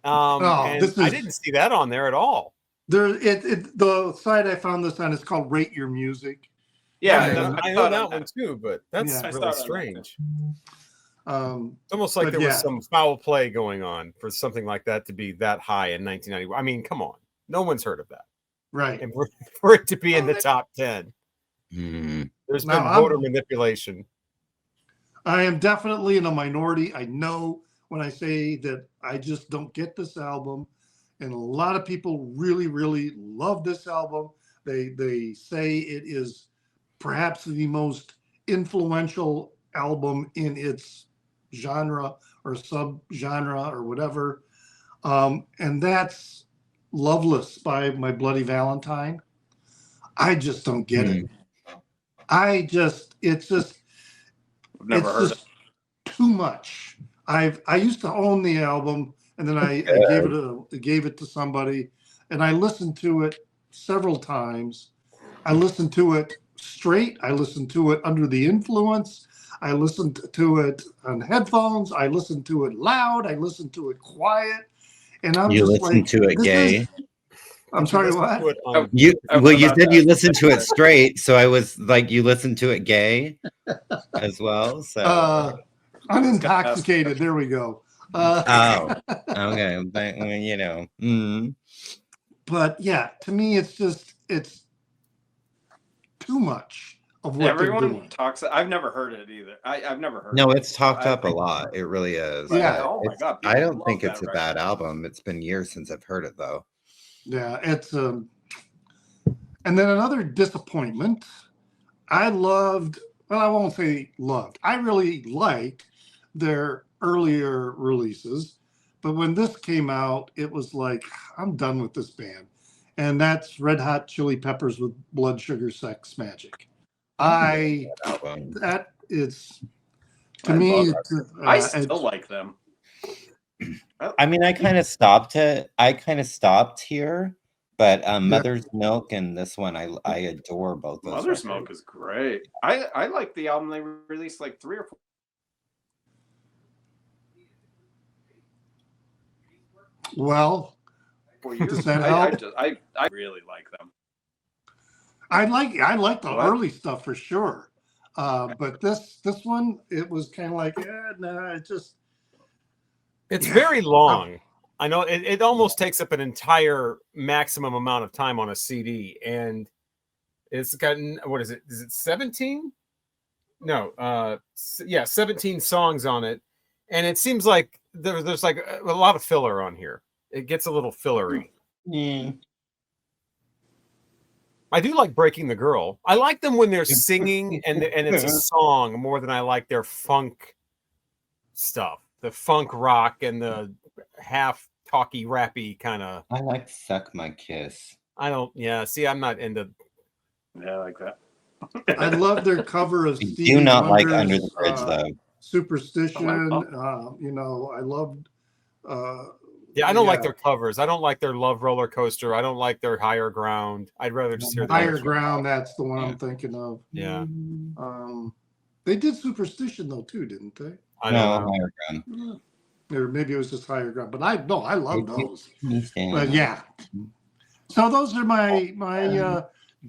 I didn't see that on there at all. The site I found this on is called Rate Your Music. Yeah, I know that one too, but that's really strange. It's almost like there was some foul play going on for something like that to be that high in 1990. I mean, come on. No one's heard of that. Right. And for it to be in the top 10. There's been voter manipulation. I am definitely in a minority. I know when I say that I just don't get this album, and a lot of people really, really love this album. They say it is perhaps the most influential album in its genre or subgenre or whatever, and that's Loveless by My Bloody Valentine. I just don't get it. It's just I've never heard just too much. I used to own the album, and then I gave it to somebody, and I listened to it several times. I listened to it straight. I listened to it under the influence. I listened to it on headphones. I listened to it loud. I listened to it quiet. And I'm You just listen like, to it gay. I'm sorry, what? You said you listened to it straight, so I was like, you listened to it gay as well. So unintoxicated. There we go. oh, okay. You know. Mm. But yeah, to me, it's too much of what everyone they're doing. talks. I've never heard it either. I've never heard. No, it. it's talked up a lot. It really is. Yeah. Oh my god. I don't think love it's that a bad record. album. It's been years since I've heard it though. Yeah, it's and then another disappointment. I loved. Well, I won't say loved. I really liked their earlier releases, but when this came out, it was like, I'm done with this band. And that's Red Hot Chili Peppers with Blood Sugar Sex Magic. That is, to me, I still like them. I mean, I kind of stopped here, but Mother's Milk and this one, I adore both those. Mother's Milk is great. I like the album they released like 3 or 4. Well, does that help? I really like them. I like the early stuff for sure, but this one, it was kind of like, it's very long. I know it almost takes up an entire maximum amount of time on a CD, and it's gotten, what is it? Is it 17? No, 17 songs on it, and it seems like there's like a lot of filler on here. It gets a little fillery. I do like Breaking the Girl. I like them when they're singing and it's a song more than I like their funk stuff, the funk rock and the half talky rappy kind of. I like Suck My Kiss. I don't. Yeah, see, I'm not into. Yeah, I like that. I love their cover of Stevie do not Wonder's, like Under the Bridge though. Superstition. I loved. Yeah, I don't like their covers. I don't like their Love Roller Coaster. I don't like their Higher Ground. I'd rather just hear the Higher Ground. That's the one I'm thinking of. Yeah. They did Superstition though too, didn't they? I know. Higher Ground. Or maybe it was just Higher Ground, but I love those. But yeah. So those are my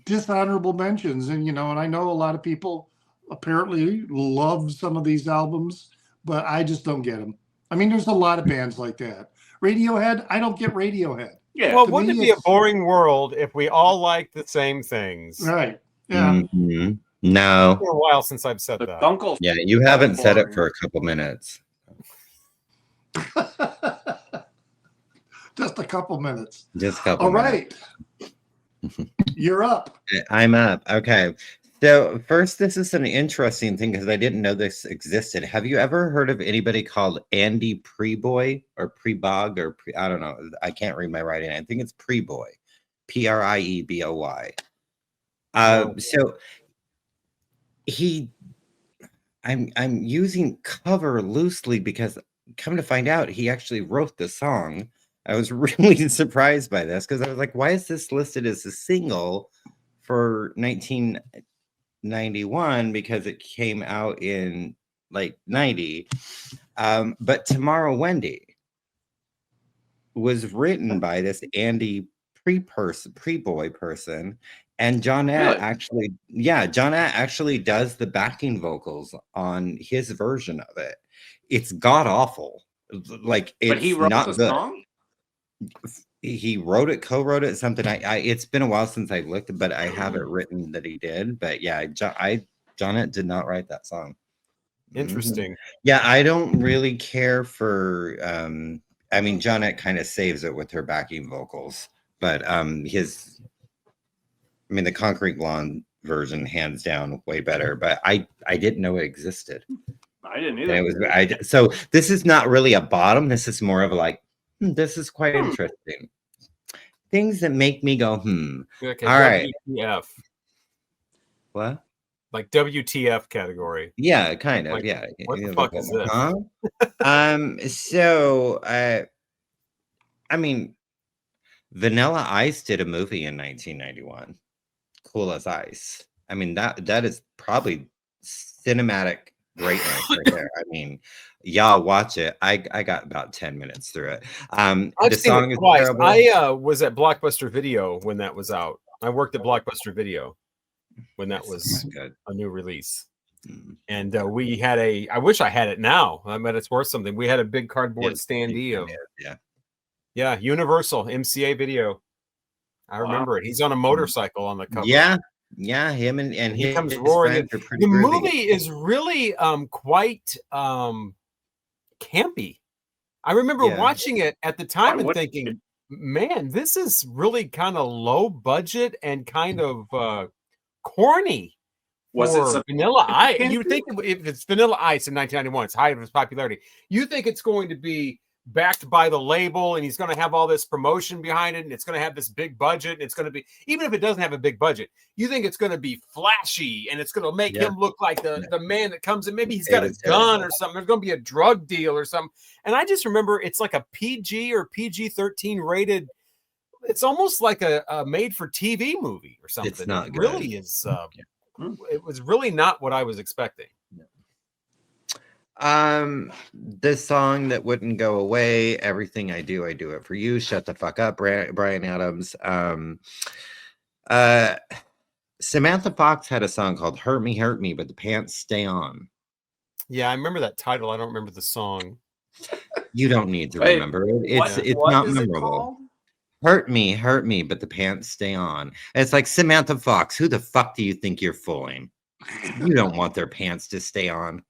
dishonorable mentions, and and I know a lot of people apparently love some of these albums, but I just don't get them. I mean, there's a lot of bands like that. Radiohead, I don't get Radiohead. Yeah. Well, wouldn't it be a boring world if we all liked the same things? Right. Yeah. Mm-hmm. No. It's been a while since I've said that. Guncles. Yeah, you haven't said it for a couple minutes. Just a couple minutes. Just a couple. All minutes. right. You're up. I'm up. Okay. So first, this is an interesting thing because I didn't know this existed. Have you ever heard of anybody called Andy Preboy or Prebog or I don't know. I can't read my writing. I think it's Preboy, Prieboy. So I'm using cover loosely because come to find out, he actually wrote the song. I was really surprised by this because I was like, why is this listed as a single for 1991? Because it came out in like 90. But Tomorrow Wendy was written by this Andy Preboy person. And Johnette Johnette actually does the backing vocals on his version of it. It's god awful. Like, it's but he wrote not the good. song? He wrote it, co-wrote it, something. It's been a while since I looked, but I have it written that he did. But yeah, Johnette did not write that song. Interesting. Yeah, I don't really care for I mean Johnette kind of saves it with her backing vocals, but the Concrete Blonde version hands down way better, but I didn't know it existed. I didn't And either. it was so this is not really a bottom, this is more of like this is quite interesting. Things that make me go Okay, all right. WTF. What? Like WTF category. Yeah, kind of. Like, Yeah. what the fuck is this? Huh? So I mean, Vanilla Ice did a movie in 1991, Cool as Ice. I mean, that is probably cinematic greatness right there. I mean, y'all watch it. I got about 10 minutes through it. I've The seen song it is twice. terrible. I was at Blockbuster Video when that was out. I worked at Blockbuster Video when that was good. a new release. And we had I wish I had it now. I bet it's worth something. We had a big cardboard standee of Universal MCA Video. I remember it. He's on a motorcycle on the cover. Yeah, him and he comes his roaring in. friends are pretty The groovy. movie is really quite campy. I remember watching it at the time and thinking, man, this is really kind of low budget and kind of corny. Was it Vanilla Ice? You think if it's Vanilla Ice in 1991, it's high of its popularity. You think it's going to be backed by the label and he's going to have all this promotion behind it and it's going to have this big budget and it's going to be, even if it doesn't have a big budget, you think it's going to be flashy and it's going to make him look like the man that comes in. Maybe he's got a gun or something. There's going to be a drug deal or something. And I just remember it's like a PG or PG-13 rated. It's almost like a made for TV movie or something. It's not it good. Really is. It was really not what I was expecting. The song that wouldn't go away, Everything I Do It For You, Shut the Fuck Up, Bryan Adams. Samantha Fox had a song called Hurt Me, but the pants stay on. Yeah, I remember that title. I don't remember the song. You don't need to remember it. It's not memorable. Hurt me, but the pants stay on. And it's like, Samantha Fox, who the fuck do you think you're fooling? You don't want their pants to stay on.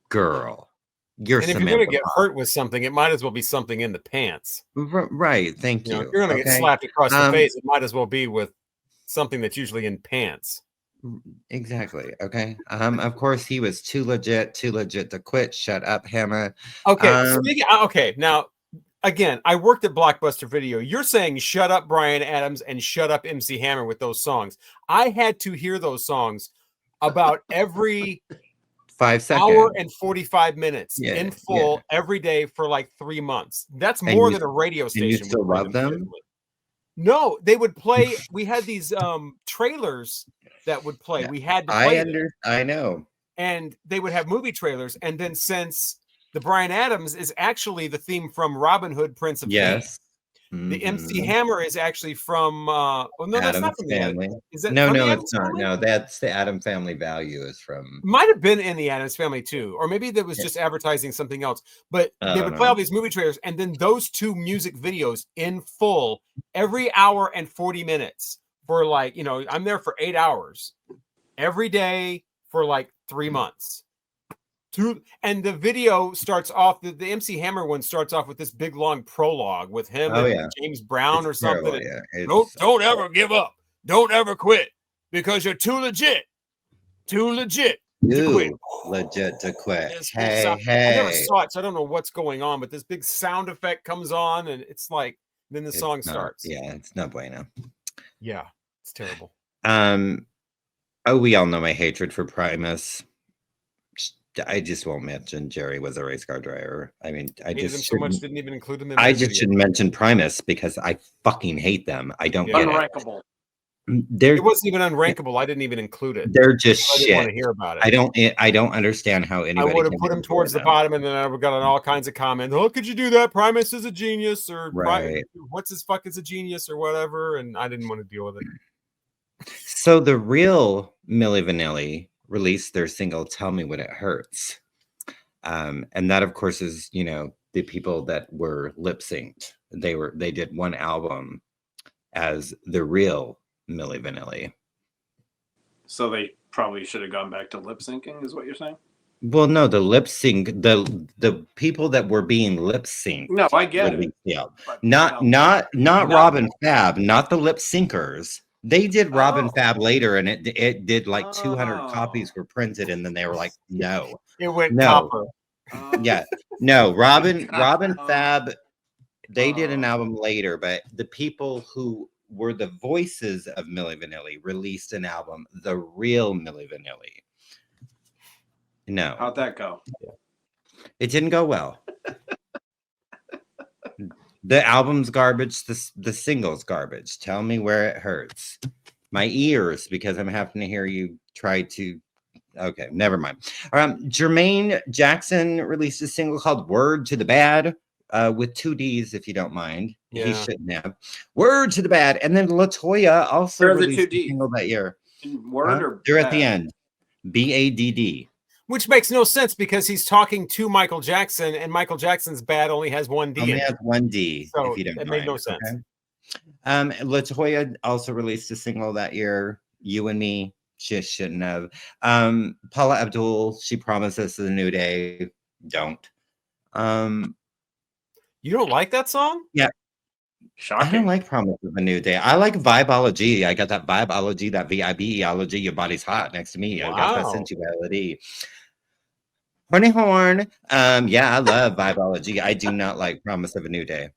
Girl, and if Samantha you're going to get hurt with something, it might as well be something in the pants. Right. Thank you. If you're going to get slapped across the face, it might as well be with something that's usually in pants. Exactly. Okay. Of course, he was too legit to quit. Shut up, Hannah. Okay. Okay. Now, again, I worked at Blockbuster Video. You're saying shut up, Bryan Adams, and shut up, MC Hammer with those songs. I had to hear those songs about every 5 seconds. Hour and 45 minutes in full every day for like 3 months. That's more than a radio station. And you still love them? No, they would play. We had these trailers that would play. Yeah. We had to play I know. And they would have movie trailers. And then since the Bryan Adams is actually the theme from Robin Hood, Prince of Thieves. The MC Hammer is actually from that's not from Family. Is that no, it's not. Family? No, that's the Adam Family Value is from. Might have been in the Addams Family too, or maybe that was just advertising something else. But they would play all these movie trailers, and then those two music videos in full every hour and 40 minutes for like I'm there for 8 hours every day for like 3 months. And the video starts off, the MC Hammer one starts off with this big long prologue with him and James Brown or something. Don't ever give up. Don't ever quit because you're too legit. Too legit to quit. Legit to quit. Hey. I never saw it, so I don't know what's going on, but this big sound effect comes on and it's like, then the song starts. Yeah, it's no bueno. Yeah, it's terrible. We all know my hatred for Primus. I just won't mention Jerry was a race car driver. I mean, I just so much didn't even include him in I just shouldn't mention Primus because I fucking hate them. I don't get unrankable. It wasn't even unrankable. I didn't even include it. They're just shit. I didn't want to hear about it. I don't understand how anybody. I would have put him towards the bottom, and then I would have gotten all kinds of comments. Oh, could you do that? Primus is a genius, or what's his fuck is a genius, or whatever. And I didn't want to deal with it. So the real Milli Vanilli released their single "Tell Me When It Hurts," and that, of course, is the people that were lip synced. They did one album as the real Milli Vanilli. So they probably should have gone back to lip syncing, is what you're saying? Well, no, the lip sync, the people that were being lip synced. No, I get it. released the album. But, Not no. not Not- Robin Fab, not the lip syncers. They did Robin Oh. Fab later, and it did like 200 Oh. copies were printed, and then they were like, no, It went no, copper. Oh. yeah, no. Robin God. Fab, they did an Oh. album later, but the people who were the voices of Milli Vanilli released an album, the real Milli Vanilli. No, How'd that go? it didn't go well. The album's garbage, the single's garbage. Tell me where it hurts. My ears, because I'm having to hear you try to. Okay, never mind. Jermaine Jackson released a single called Word to the Bad with 2 Ds, if you don't mind. Yeah. He shouldn't have. Word to the Bad. And then LaToya also Where are the released 2 a Ds? single that year. Word or They're at the bad? end. BADD. Which makes no sense because he's talking to Michael Jackson, and Michael Jackson's bad only has 1 D. Only in it. has 1 D, So if you don't it mind. made no sense. Okay? LaToya also released a single that year, You and Me. She shouldn't have. Paula Abdul, She Promises a New Day. Don't. You don't like that song? I Shocking. don't like Promise of a New Day. I like Vibeology. I got that Vibeology, that VIBeology. Your body's hot next to me. I got that Wow. sensuality. Horny horn. Yeah, I love Vibeology. I do not like Promise of a New Day.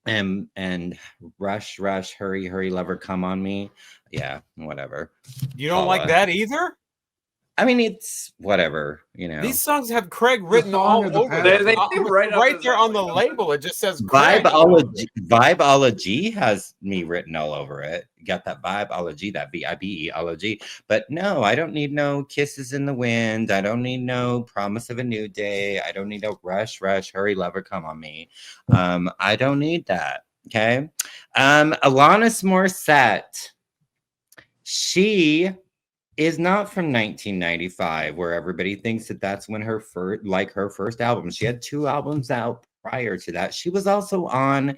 And rush, hurry, hurry, lover, come on me. Yeah, whatever. You don't like Paula. that either? I mean, it's whatever, you know. These songs have Craig written song all or the over band? them. They seem right up right his there on the alley. label. It just says Craig. Vibeology has me written all over it. Got that Vibeology, that VIBeology. But no, I don't need no kisses in the wind. I don't need no promise of a new day. I don't need no rush, hurry, lover, come on me. I don't need that. Okay. Alanis Morissette. She is not from 1995, where everybody thinks that that's when her first album. She had 2 albums out prior to that. She was also on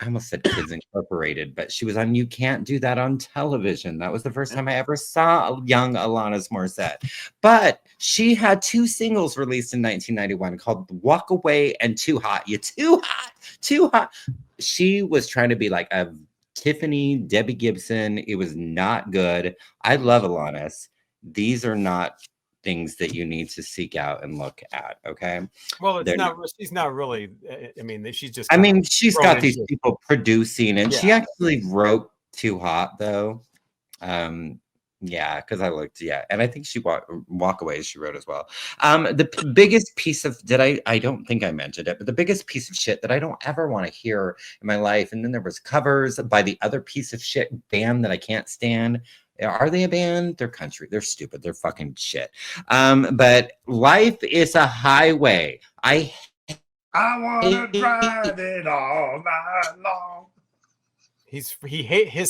I almost said Kids Incorporated, but she was on You Can't Do That on Television. That was the first time I ever saw young Alanis Morissette. But she had 2 singles released in 1991 called Walk Away and Too Hot. You too hot, too hot. She was trying to be like a Tiffany, Debbie Gibson. It was not good. I love Alanis. These are not things that you need to seek out and look at. Okay. Well, it's They're not. She's not really. I mean, she's just. I kinda mean, she's thrown got these into- people producing, and she Yeah. actually wrote Too Hot though. Yeah, because I looked, and I think she walk away she wrote as well. The biggest piece of I don't think I mentioned it, but the biggest piece of shit that I don't ever want to hear in my life. And then there was covers by the other piece of shit band that I can't stand. Are they a band? They're country. They're stupid. They're fucking shit. But Life is a Highway. I want to drive it all night long. His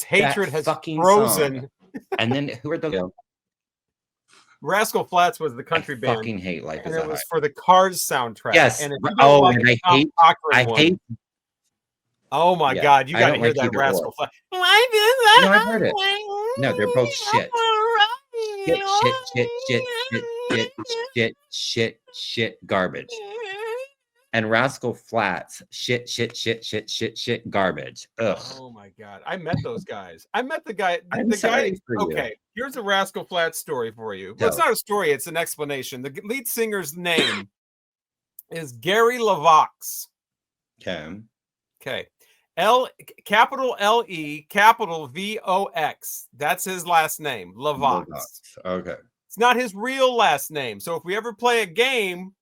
hatred has fucking frozen. song. And then who are the Rascal Flatts was the country I band, fucking hate Life and is a it was Highway. for the Cars soundtrack. Yes. And if you don't like and the Tom Cochrane I one, hate. oh my Yeah, God, you I got to don't hear like that either Rascal or. Flatts. Life is a No, I've heard it. highway. No, they're both shit. Shit, garbage. And Rascal Flatts, shit, garbage. Ugh. Oh my God, I met those guys. I met the guy. I'm The guy. sorry for you. Okay, here's a Rascal Flatts story for you. Well, it's Go. not a story; it's an explanation. The lead singer's name is Gary LeVox. Okay. Okay. Capital LE, capital VOX. That's his last name, LeVox. Okay. It's not his real last name. So if we ever play a game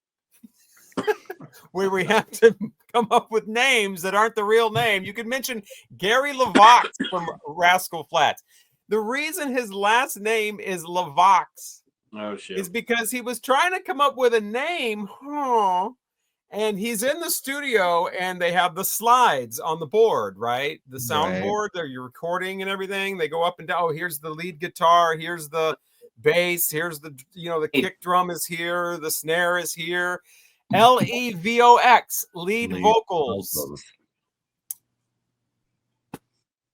where we have to come up with names that aren't the real name, you could mention Gary LeVox from Rascal Flatts. The reason his last name is LeVox Oh shit. is because he was trying to come up with a name. And he's in the studio and they have the slides on the board, right? The soundboard, you're recording and everything. They go up and down. Oh, here's the lead guitar. Here's the bass. Here's the kick drum is here. The snare is here. LEVOX, lead vocals.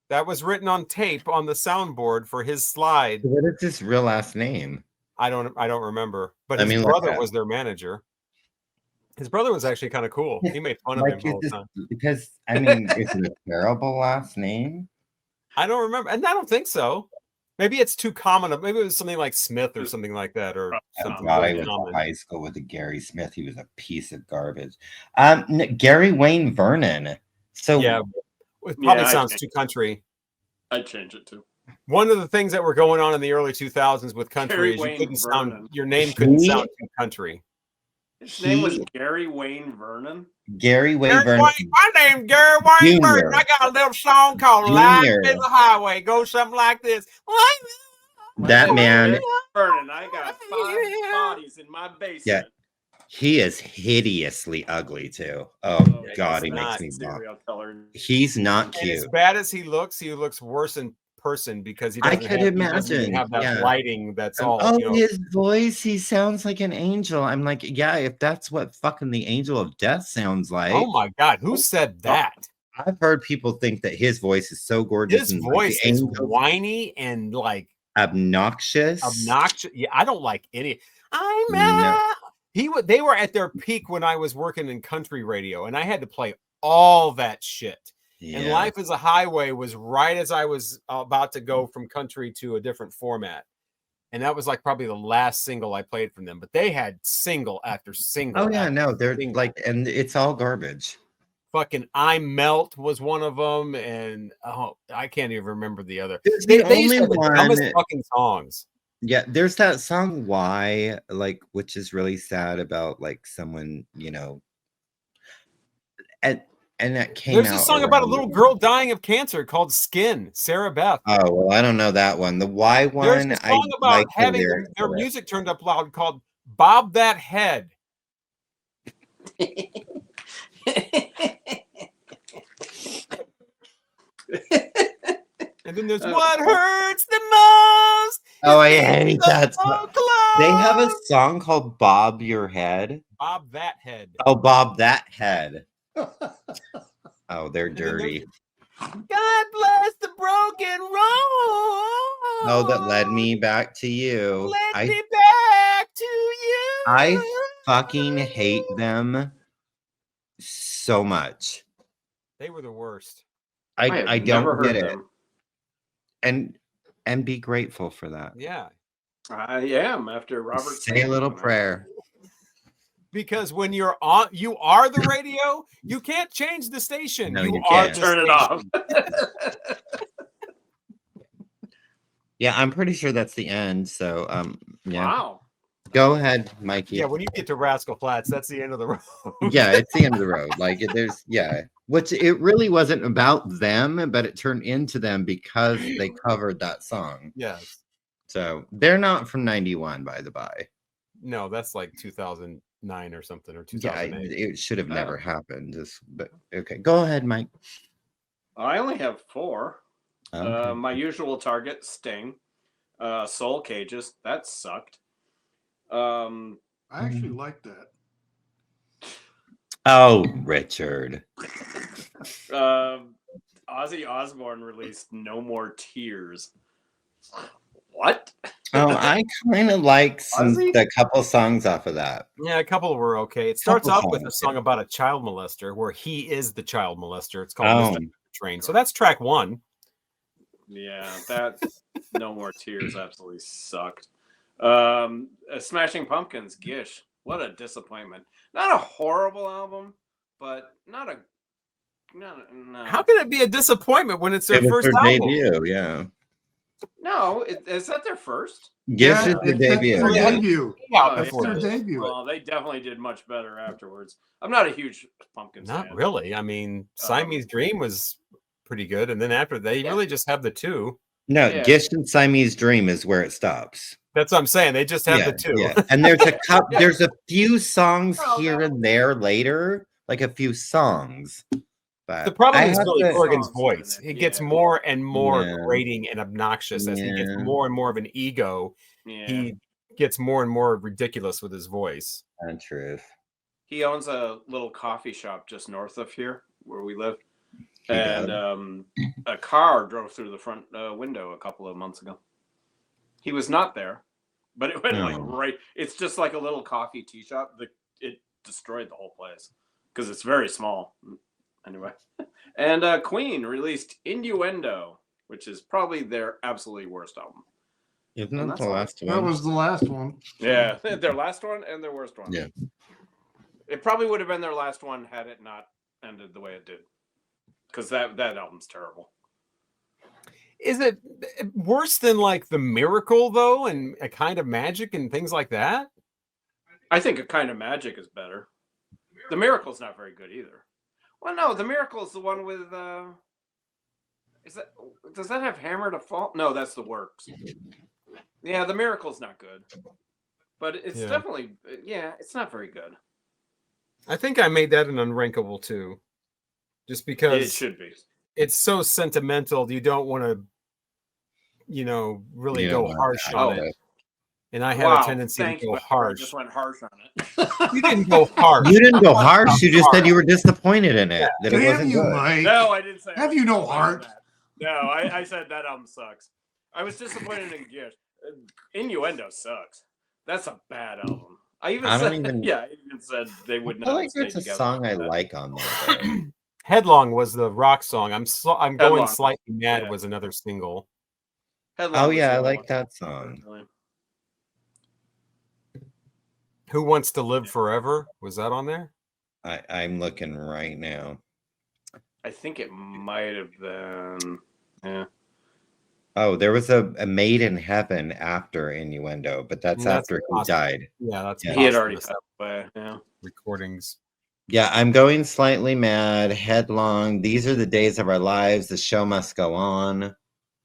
That was written on tape on the soundboard for his slide. What is his real last name? I don't remember. But I his mean, like brother that. was their manager. His brother was actually kind of cool. He made fun of him all the time. Because I mean, is it a terrible last name? I don't remember, and I don't think so. Maybe it's too common. Maybe it was something like Smith or something like that, or something God, I really went to common. high school with a Gary Smith. He was a piece of garbage. Gary Wayne Vernon. So Yeah, it probably Yeah, sounds too country. I'd change it too. One of the things that were going on in the early 2000s with country Gary is you Wayne couldn't Vernon. sound, your name couldn't sound too country. His name was Gary Wayne Vernon. Gary Wayne Vernon. My name's Gary Wayne Vernon. I got a little song called "Live in the Highway." Go something like this. That man, Gary Vernon. I got 5 bodies in my basement. Yeah. He is hideously ugly too. Oh God, he makes me vomit. He's not cute. And as bad as he looks worse in person because he doesn't have that lighting. That's all. Oh, his voice, he sounds like an angel. I'm like, yeah, if that's what fucking the angel of death sounds like. Oh my God, who said that? I've heard people think that his voice is so gorgeous. His voice is whiny and like obnoxious. Yeah, I don't like any. They were at their peak when I was working in country radio, and I had to play all that shit. Yeah. And Life is a Highway was right as I was about to go from country to a different format. And that was like probably the last single I played from them. But they had single after single. Oh, yeah, no, they're like, and it's all garbage. Fucking I Melt was one of them. And I can't even remember the other. They used to have the dumbest fucking songs. Yeah, there's that song Why, like, which is really sad about like someone, you know, and that came out. There's a song about a little girl dying of cancer called Skin, Sarah Beth. Oh, well, I don't know that one. The Why one, there's a song about like having their music turned up loud called Bob That Head. And then there's What Hurts the Most. Oh, I hate that song. They have a song called Bob Your Head. Bob That Head. Oh, Bob That Head. Oh, they're dirty. God bless the broken road. Oh, that led me back to you. Led me back to you. I fucking hate them so much. They were the worst. I don't get it. And be grateful for that. Yeah. I am after Robert. Say a little prayer. Because when you are the radio, you can't change the station. No, you can't. Turn it off. Yeah, I'm pretty sure that's the end. So yeah. Wow. Go ahead, Mikey. Yeah, when you get to Rascal Flatts, that's the end of the road. Yeah, it's the end of the road. Like which it really wasn't about them, but it turned into them because they covered that song. Yes. So they're not from 91, by the by. No, that's like 2009 or something, or 2008. Yeah, it should have never happened. But okay, go ahead, Mike. I only have 4. Okay. My usual target, Sting. Soul Cages, that sucked. I actually like that. Oh, Richard. Ozzy Osbourne released No More Tears. What? Oh, I kind of like the couple songs off of that. Yeah, a couple were okay. It starts off with a song about a child molester where he is the child molester. It's called Mr. Train. So that's track 1. Yeah, that No More Tears absolutely sucked. Smashing Pumpkins, Gish. What a disappointment. Not a horrible album, but no. How can it be a disappointment when it's their first album? Debut, yeah. No, is that their first? Gish is the debut. It's their debut. It's their debut. Well, they definitely did much better afterwards. I'm not a huge Pumpkins fan. Not really. I mean, Siamese Dream was pretty good, and then after they really just have the 2. No, Gish and Siamese Dream is where it stops. That's what I'm saying. They just have the 2. Yeah. And there's a few songs here and there later, like a few songs. But the problem is Billy Corgan's voice. It gets more and more grating and obnoxious as he gets more and more of an ego. Yeah. He gets more and more ridiculous with his voice. That's true. He owns a little coffee shop just north of here where we live. And a car drove through the front window a couple of months ago. He was not there, but it went like No. right. It's just like a little coffee tea shop. It destroyed the whole place because it's very small. Anyway, and Queen released Innuendo, which is probably their absolutely worst album. Isn't And that that's the all. last That one? was the last one. Yeah, their last one and their worst one. Yeah. It probably would have been their last one had it not ended the way it did, because that album's terrible. Is it worse than like The Miracle though, and A Kind of Magic and things like that? I think A Kind of Magic is better. The Miracle's not very good either. Well, no, The Miracle's the one with does that have Hammer to Fall? No, that's The Works. Yeah, The Miracle's not good. But it's definitely it's not very good. I think I made that an unrankable too. Just because It should be. It's so sentimental, you don't want to, really go harsh on it. And I have a tendency to go harsh. I just went harsh on it. You didn't go harsh. You didn't go harsh. You just said you were disappointed in it. That it Damn wasn't you, good. Mike. No, I didn't say. Have you no heart? No, I said that album sucks. I was disappointed in Gears. Innuendo sucks. That's a bad album. I even said they would I not. feel like stay there's a together song I that. like on there. Headlong was the rock song. I'm going Headlong. slightly mad was another single. Headlong Oh was yeah, the I only like one. that song. Who Wants to Live Forever? Was that on there? I'm looking right now. I think it might have been. Yeah. Oh, there was a Made in Heaven after Innuendo, but that's after he died. Yeah, that's Yeah. He had already passed away. Yeah. recordings. Yeah, I'm going slightly mad. Headlong. These Are the Days of Our Lives. The Show Must Go On.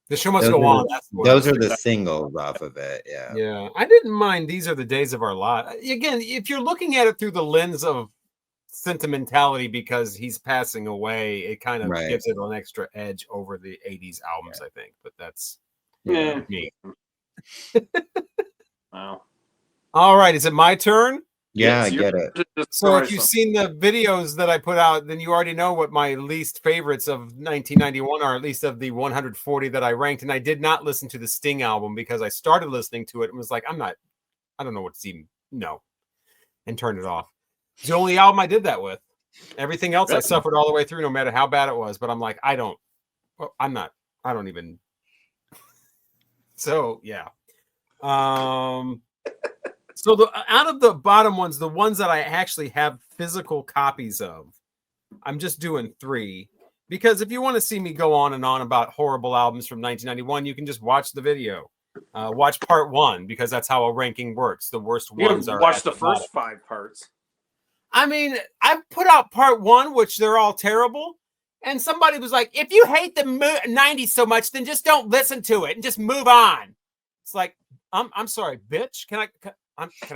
The Show Must Go On. Those are the singles off of it. Yeah. Yeah, I didn't mind These Are the Days of Our Lives. Again, if you're looking at it through the lens of sentimentality because he's passing away, it kind of gives it an extra edge over the 80s albums, I think. But that's me. Wow. All right, is it my turn? Yeah, I get it. So if you've seen the videos that I put out, then you already know what my least favorites of 1991 are, at least of the 140 that I ranked. And I did not listen to the Sting album because I started listening to it and was like, I don't know what's even, and turned it off. It's the only album I did that with. Everything else I suffered all the way through, no matter how bad it was. But I'm like, I don't even. So, yeah. So out of the bottom ones, the ones that I actually have physical copies of, I'm just doing 3. Because if you want to see me go on and on about horrible albums from 1991, you can just watch the video. Watch part 1, because that's how a ranking works. The worst ones are. Watch the first 5 parts. I mean, I put out part 1, which they're all terrible. And somebody was like, if you hate the 90s so much, then just don't listen to it and just move on. It's like, I'm sorry, bitch. Can I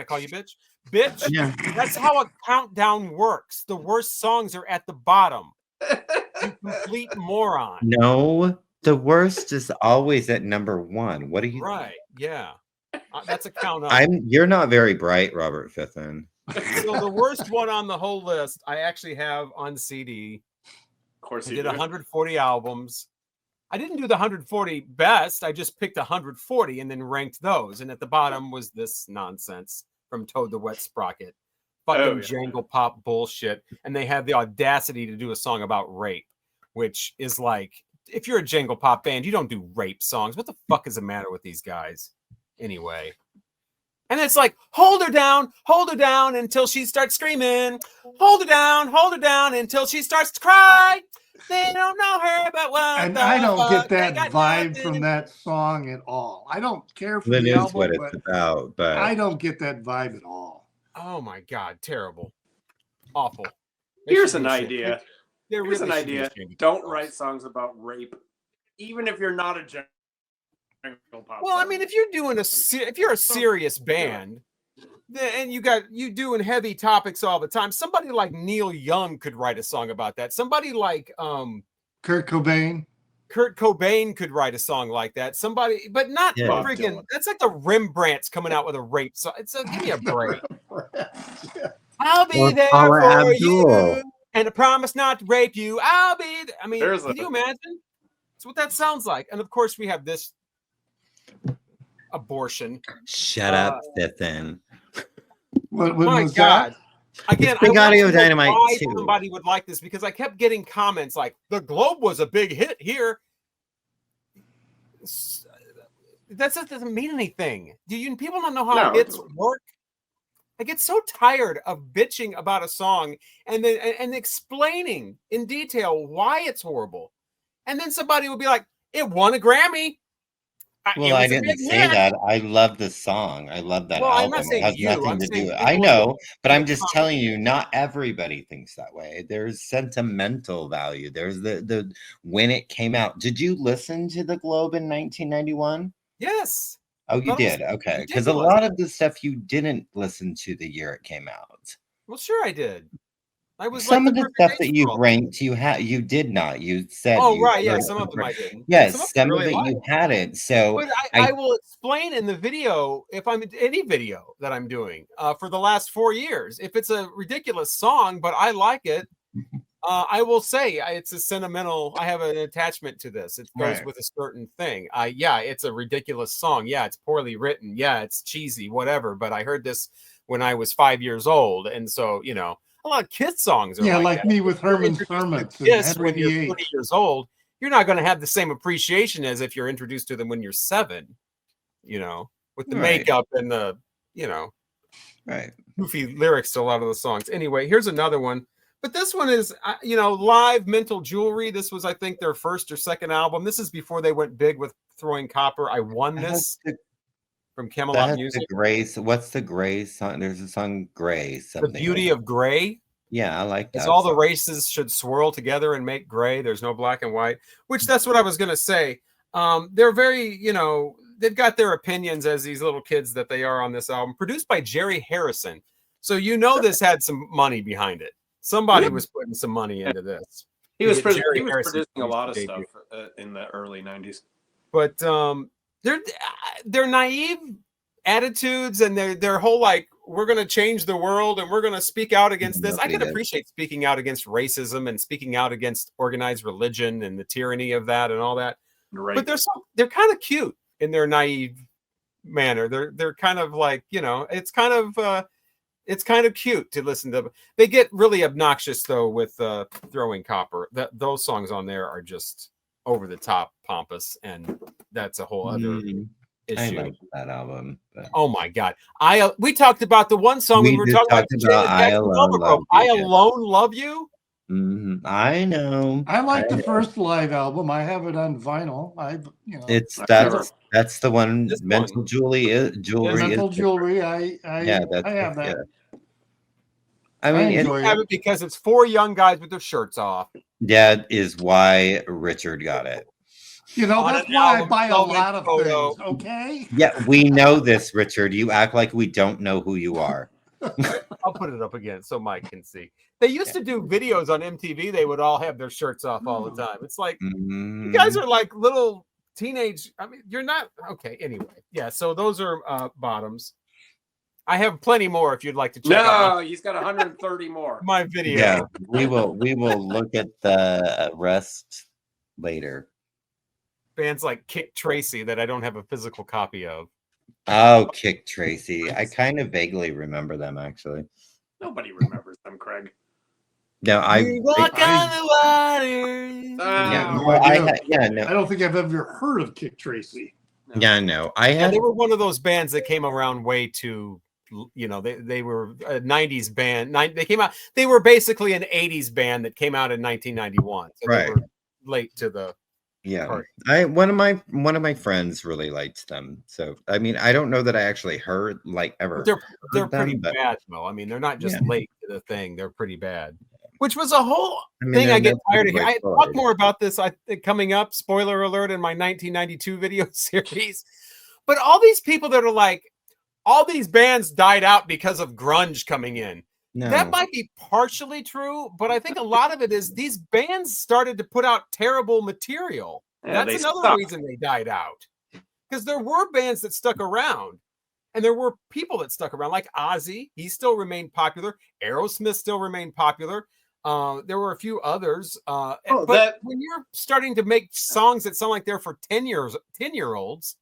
call you bitch? Bitch, yeah. That's how a countdown works. The worst songs are at the bottom. You complete moron. No, the worst is always at number 1. What are you? Right? Yeah, that's a count up. You're not very bright, Robert Fithen. So the worst one on the whole list, I actually have on CD. Of course, I did 140 albums. I didn't do the 140 best. I just picked 140 and then ranked those. And at the bottom was this nonsense from Toad the Wet Sprocket. Fucking jangle pop bullshit. And they had the audacity to do a song about rape, which is like, if you're a jangle pop band, you don't do rape songs. What the fuck is the matter with these guys? Anyway. And it's like, hold her down until she starts screaming. Hold her down until she starts to cry. They don't know her, but what? And I don't get that vibe from that song at all. I don't care for the album, what it's about, but I don't get that vibe at all. Oh my god, terrible, awful. Here's an idea. Here's an idea. Don't write songs about rape, even if you're not a jangle pop. Well, I mean, if you're doing if you're a serious band. And you doing heavy topics all the time. Somebody like Neil Young could write a song about that. Somebody like Kurt Cobain could write a song like that. Somebody, but not friggin'. That's like the Rembrandts coming out with a rape song. So give me a break. I'll be there for you, and I promise not to rape you. I'll be. I mean, can you imagine? That's what that sounds like. And of course, we have this. abortion. Shut up, Fithin. When My was God. that? Again, It's Big I want Audio to know Dynamite why 2. somebody would like this, because I kept getting comments like, the Globe was a big hit here. That doesn't mean anything. People not know how No, hits work? I get so tired of bitching about a song and then and explaining in detail why it's horrible. And then somebody will be like, it won a Grammy. Well, I didn't say that. I love the song. I love that Well, I'm not album. It saying has you. nothing I'm to saying do. people I know, but in I'm the just comments. telling you, not everybody thinks that way. There's sentimental value. There's the when it came out. Did you listen to the Globe in 1991? Yes. Oh, you Thought it was did. Okay, because a ridiculous. lot of the stuff you didn't listen to the year it came out. Well, sure I did. I was Some like of the the perfect stuff age that for you all ranked, you did not. You said Oh, you right. Yeah, heard some of them different- I didn't. Some of Yes, them I some of really it you liked. hadn't. So But I will explain in the video, if I'm in any video that I'm doing for the last 4 years, if it's a ridiculous song, but I like it, I will say it's a sentimental. I have an attachment to this. It goes Right. with a certain thing. Yeah, it's a ridiculous song. Yeah, it's poorly written. Yeah, it's cheesy, whatever. But I heard this when I was 5 years old, and so a lot of Kiss songs are Yeah, like like that. me with If you're Herman's introduced to Hermits and Kiss Henry when you're VIII. 30 years old, you're not going to have the same appreciation as if you're introduced to them when you're 7. With the Right. makeup and the Right. goofy lyrics to a lot of the songs. Anyway, here's another one. But this one is, Live Mental Jewelry. This was, I think, their first or second album. This is before they went big with Throwing Copper. I Won This from Camelot Music. The Gray. What's the Gray song? There's a song Gray. Something. The Beauty of Gray. Yeah, I like that. It's all the races should swirl together and make gray. There's no black and white, which that's what I was going to say. They're very, they've got their opinions as these little kids that they are on this album, produced by Jerry Harrison. So this had some money behind it. Somebody was putting some money into this. He was producing a lot of stuff in the early 90s. But they're naive attitudes, and their whole we're going to change the world and we're going to speak out against this. I can appreciate speaking out against racism and speaking out against organized religion and the tyranny of that and all that. Right. But they're kind of cute in their naive manner. They're kind of like, it's kind of cute to listen to. They get really obnoxious though with Throwing Copper. Those songs on there are just over the top pompous, and that's a whole other issue. I like that album. But... Oh my God! We talked about the one song we were talking about. I Alone Love You. Mm-hmm. I know. I like the first live album. I have it on vinyl. That's the one. Mental Jewelry. Mental Jewelry. I have that. Yeah. I mean, you have it because it's 4 young guys with their shirts off. That is why Richard got it. That's why I buy a lot of things. Okay. Yeah, we know this, Richard. You act like we don't know who you are. I'll put it up again so Mike can see. They used to do videos on MTV. They would all have their shirts off all the time. It's like you guys are like little teenage. I mean, you're not okay. Anyway, yeah. So those are bottoms. I have plenty more if you'd like to check out. No, he's got 130 more. My video. Yeah, we will look at the rest later. Bands like Kick Tracy that I don't have a physical copy of. Oh, Kick Tracy. I kind of vaguely remember them, actually. Nobody remembers them, Craig. No, we walk on the water. I don't think I've ever heard of Kick Tracy. No. Yeah, no. They were one of those bands that came around way too. They were a 90s band. They came out. They were basically an 80s band that came out in 1991. So right. They were late to the. Yeah, party. One of my friends really liked them. So I mean, I don't know that I actually heard ever. They're pretty bad though. I mean, they're not just late to the thing. They're pretty bad. Which was a whole thing I get tired of. I talk more about this coming up. Spoiler alert in my 1992 video series. But all these people that are like, all these bands died out because of grunge coming in. No. That might be partially true, but I think a lot of it is these bands started to put out terrible material. Yeah, that's another reason they died out. Because there were bands that stuck around, and there were people that stuck around, like Ozzy. He still remained popular. Aerosmith still remained popular. There were a few others. But when you're starting to make songs that sound like they're for 10-year-olds,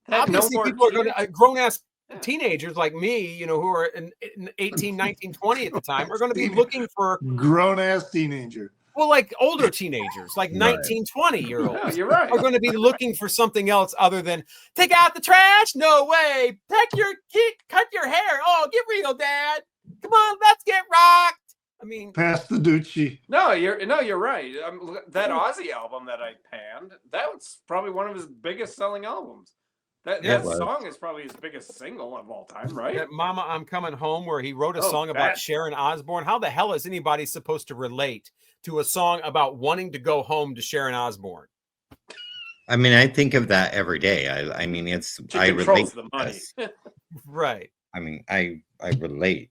Had no obviously more people are going tears. to, grown ass Yeah. teenagers like me, you know, who are in 18, 19, 20 at the time, are going to be looking for, Grown ass teenager. well, like older teenagers, like Right. 19, 20-year-olds. No, you're right. Are going to be looking for something else other than take out the trash. No way. Cut your hair. Oh, get real, Dad. Come on, let's get rocked. I mean, Pass the Ducci. No, you're right. That Ozzy album that I panned, that was probably one of his biggest selling albums. That Yeah, it was. song is probably his biggest single of all time, right? that Mama, I'm Coming Home, where he wrote a Oh, song about that- Sharon Osbourne. How the hell is anybody supposed to relate to a song about wanting to go home to Sharon Osbourne? I mean, I think of that every day. I mean, it's She I controls relate the to money. this. Right. I mean, I relate.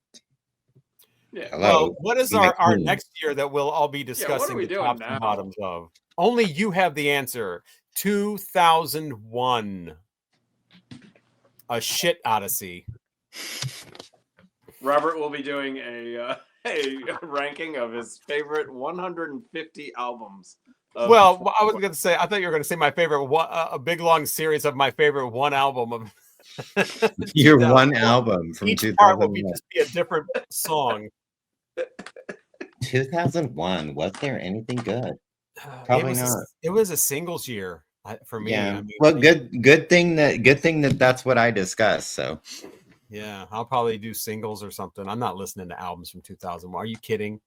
Yeah. Hello. Well, what is our queen. next year that we'll all be what are discussing we the doing tops now? and bottoms of? Only you have the answer. 2001. A shit odyssey. Robert will be doing a ranking of his favorite 150 albums. Well, I was going to say, I thought you were going to say my favorite one, a big long series of my favorite one album of Your 2001. one album from Each part will 2001. just be a different song. 2001. Was there anything good? Probably not. It was a singles year for me. Yeah. I mean, Well, good thing that that's what I discussed. So yeah, I'll probably do singles or something. I'm not listening to albums from 2001. Are you kidding?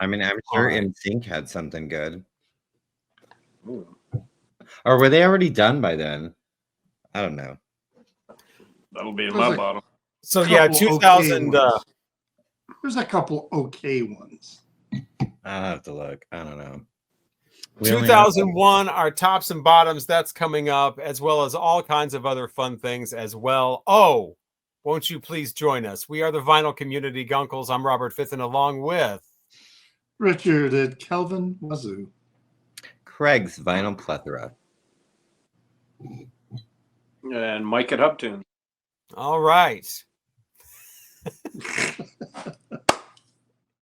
I mean, I'm sure Alright. NSYNC had something good. Ooh. Or were they already done by then? I don't know. That'll be in There's my a bottom. So yeah, couple 2000. okay ones. There's a couple okay ones. I'll have to look. I don't know. We only have- 2001, our tops and bottoms, that's coming up, as well as all kinds of other fun things as well. Oh, won't you please join us? We are the Vinyl Community Guncles. I'm Robert Fitton, along with Richard at Kelvin Wazoo. Craig's Vinyl Plethora. And Mike at Hubtune. all right.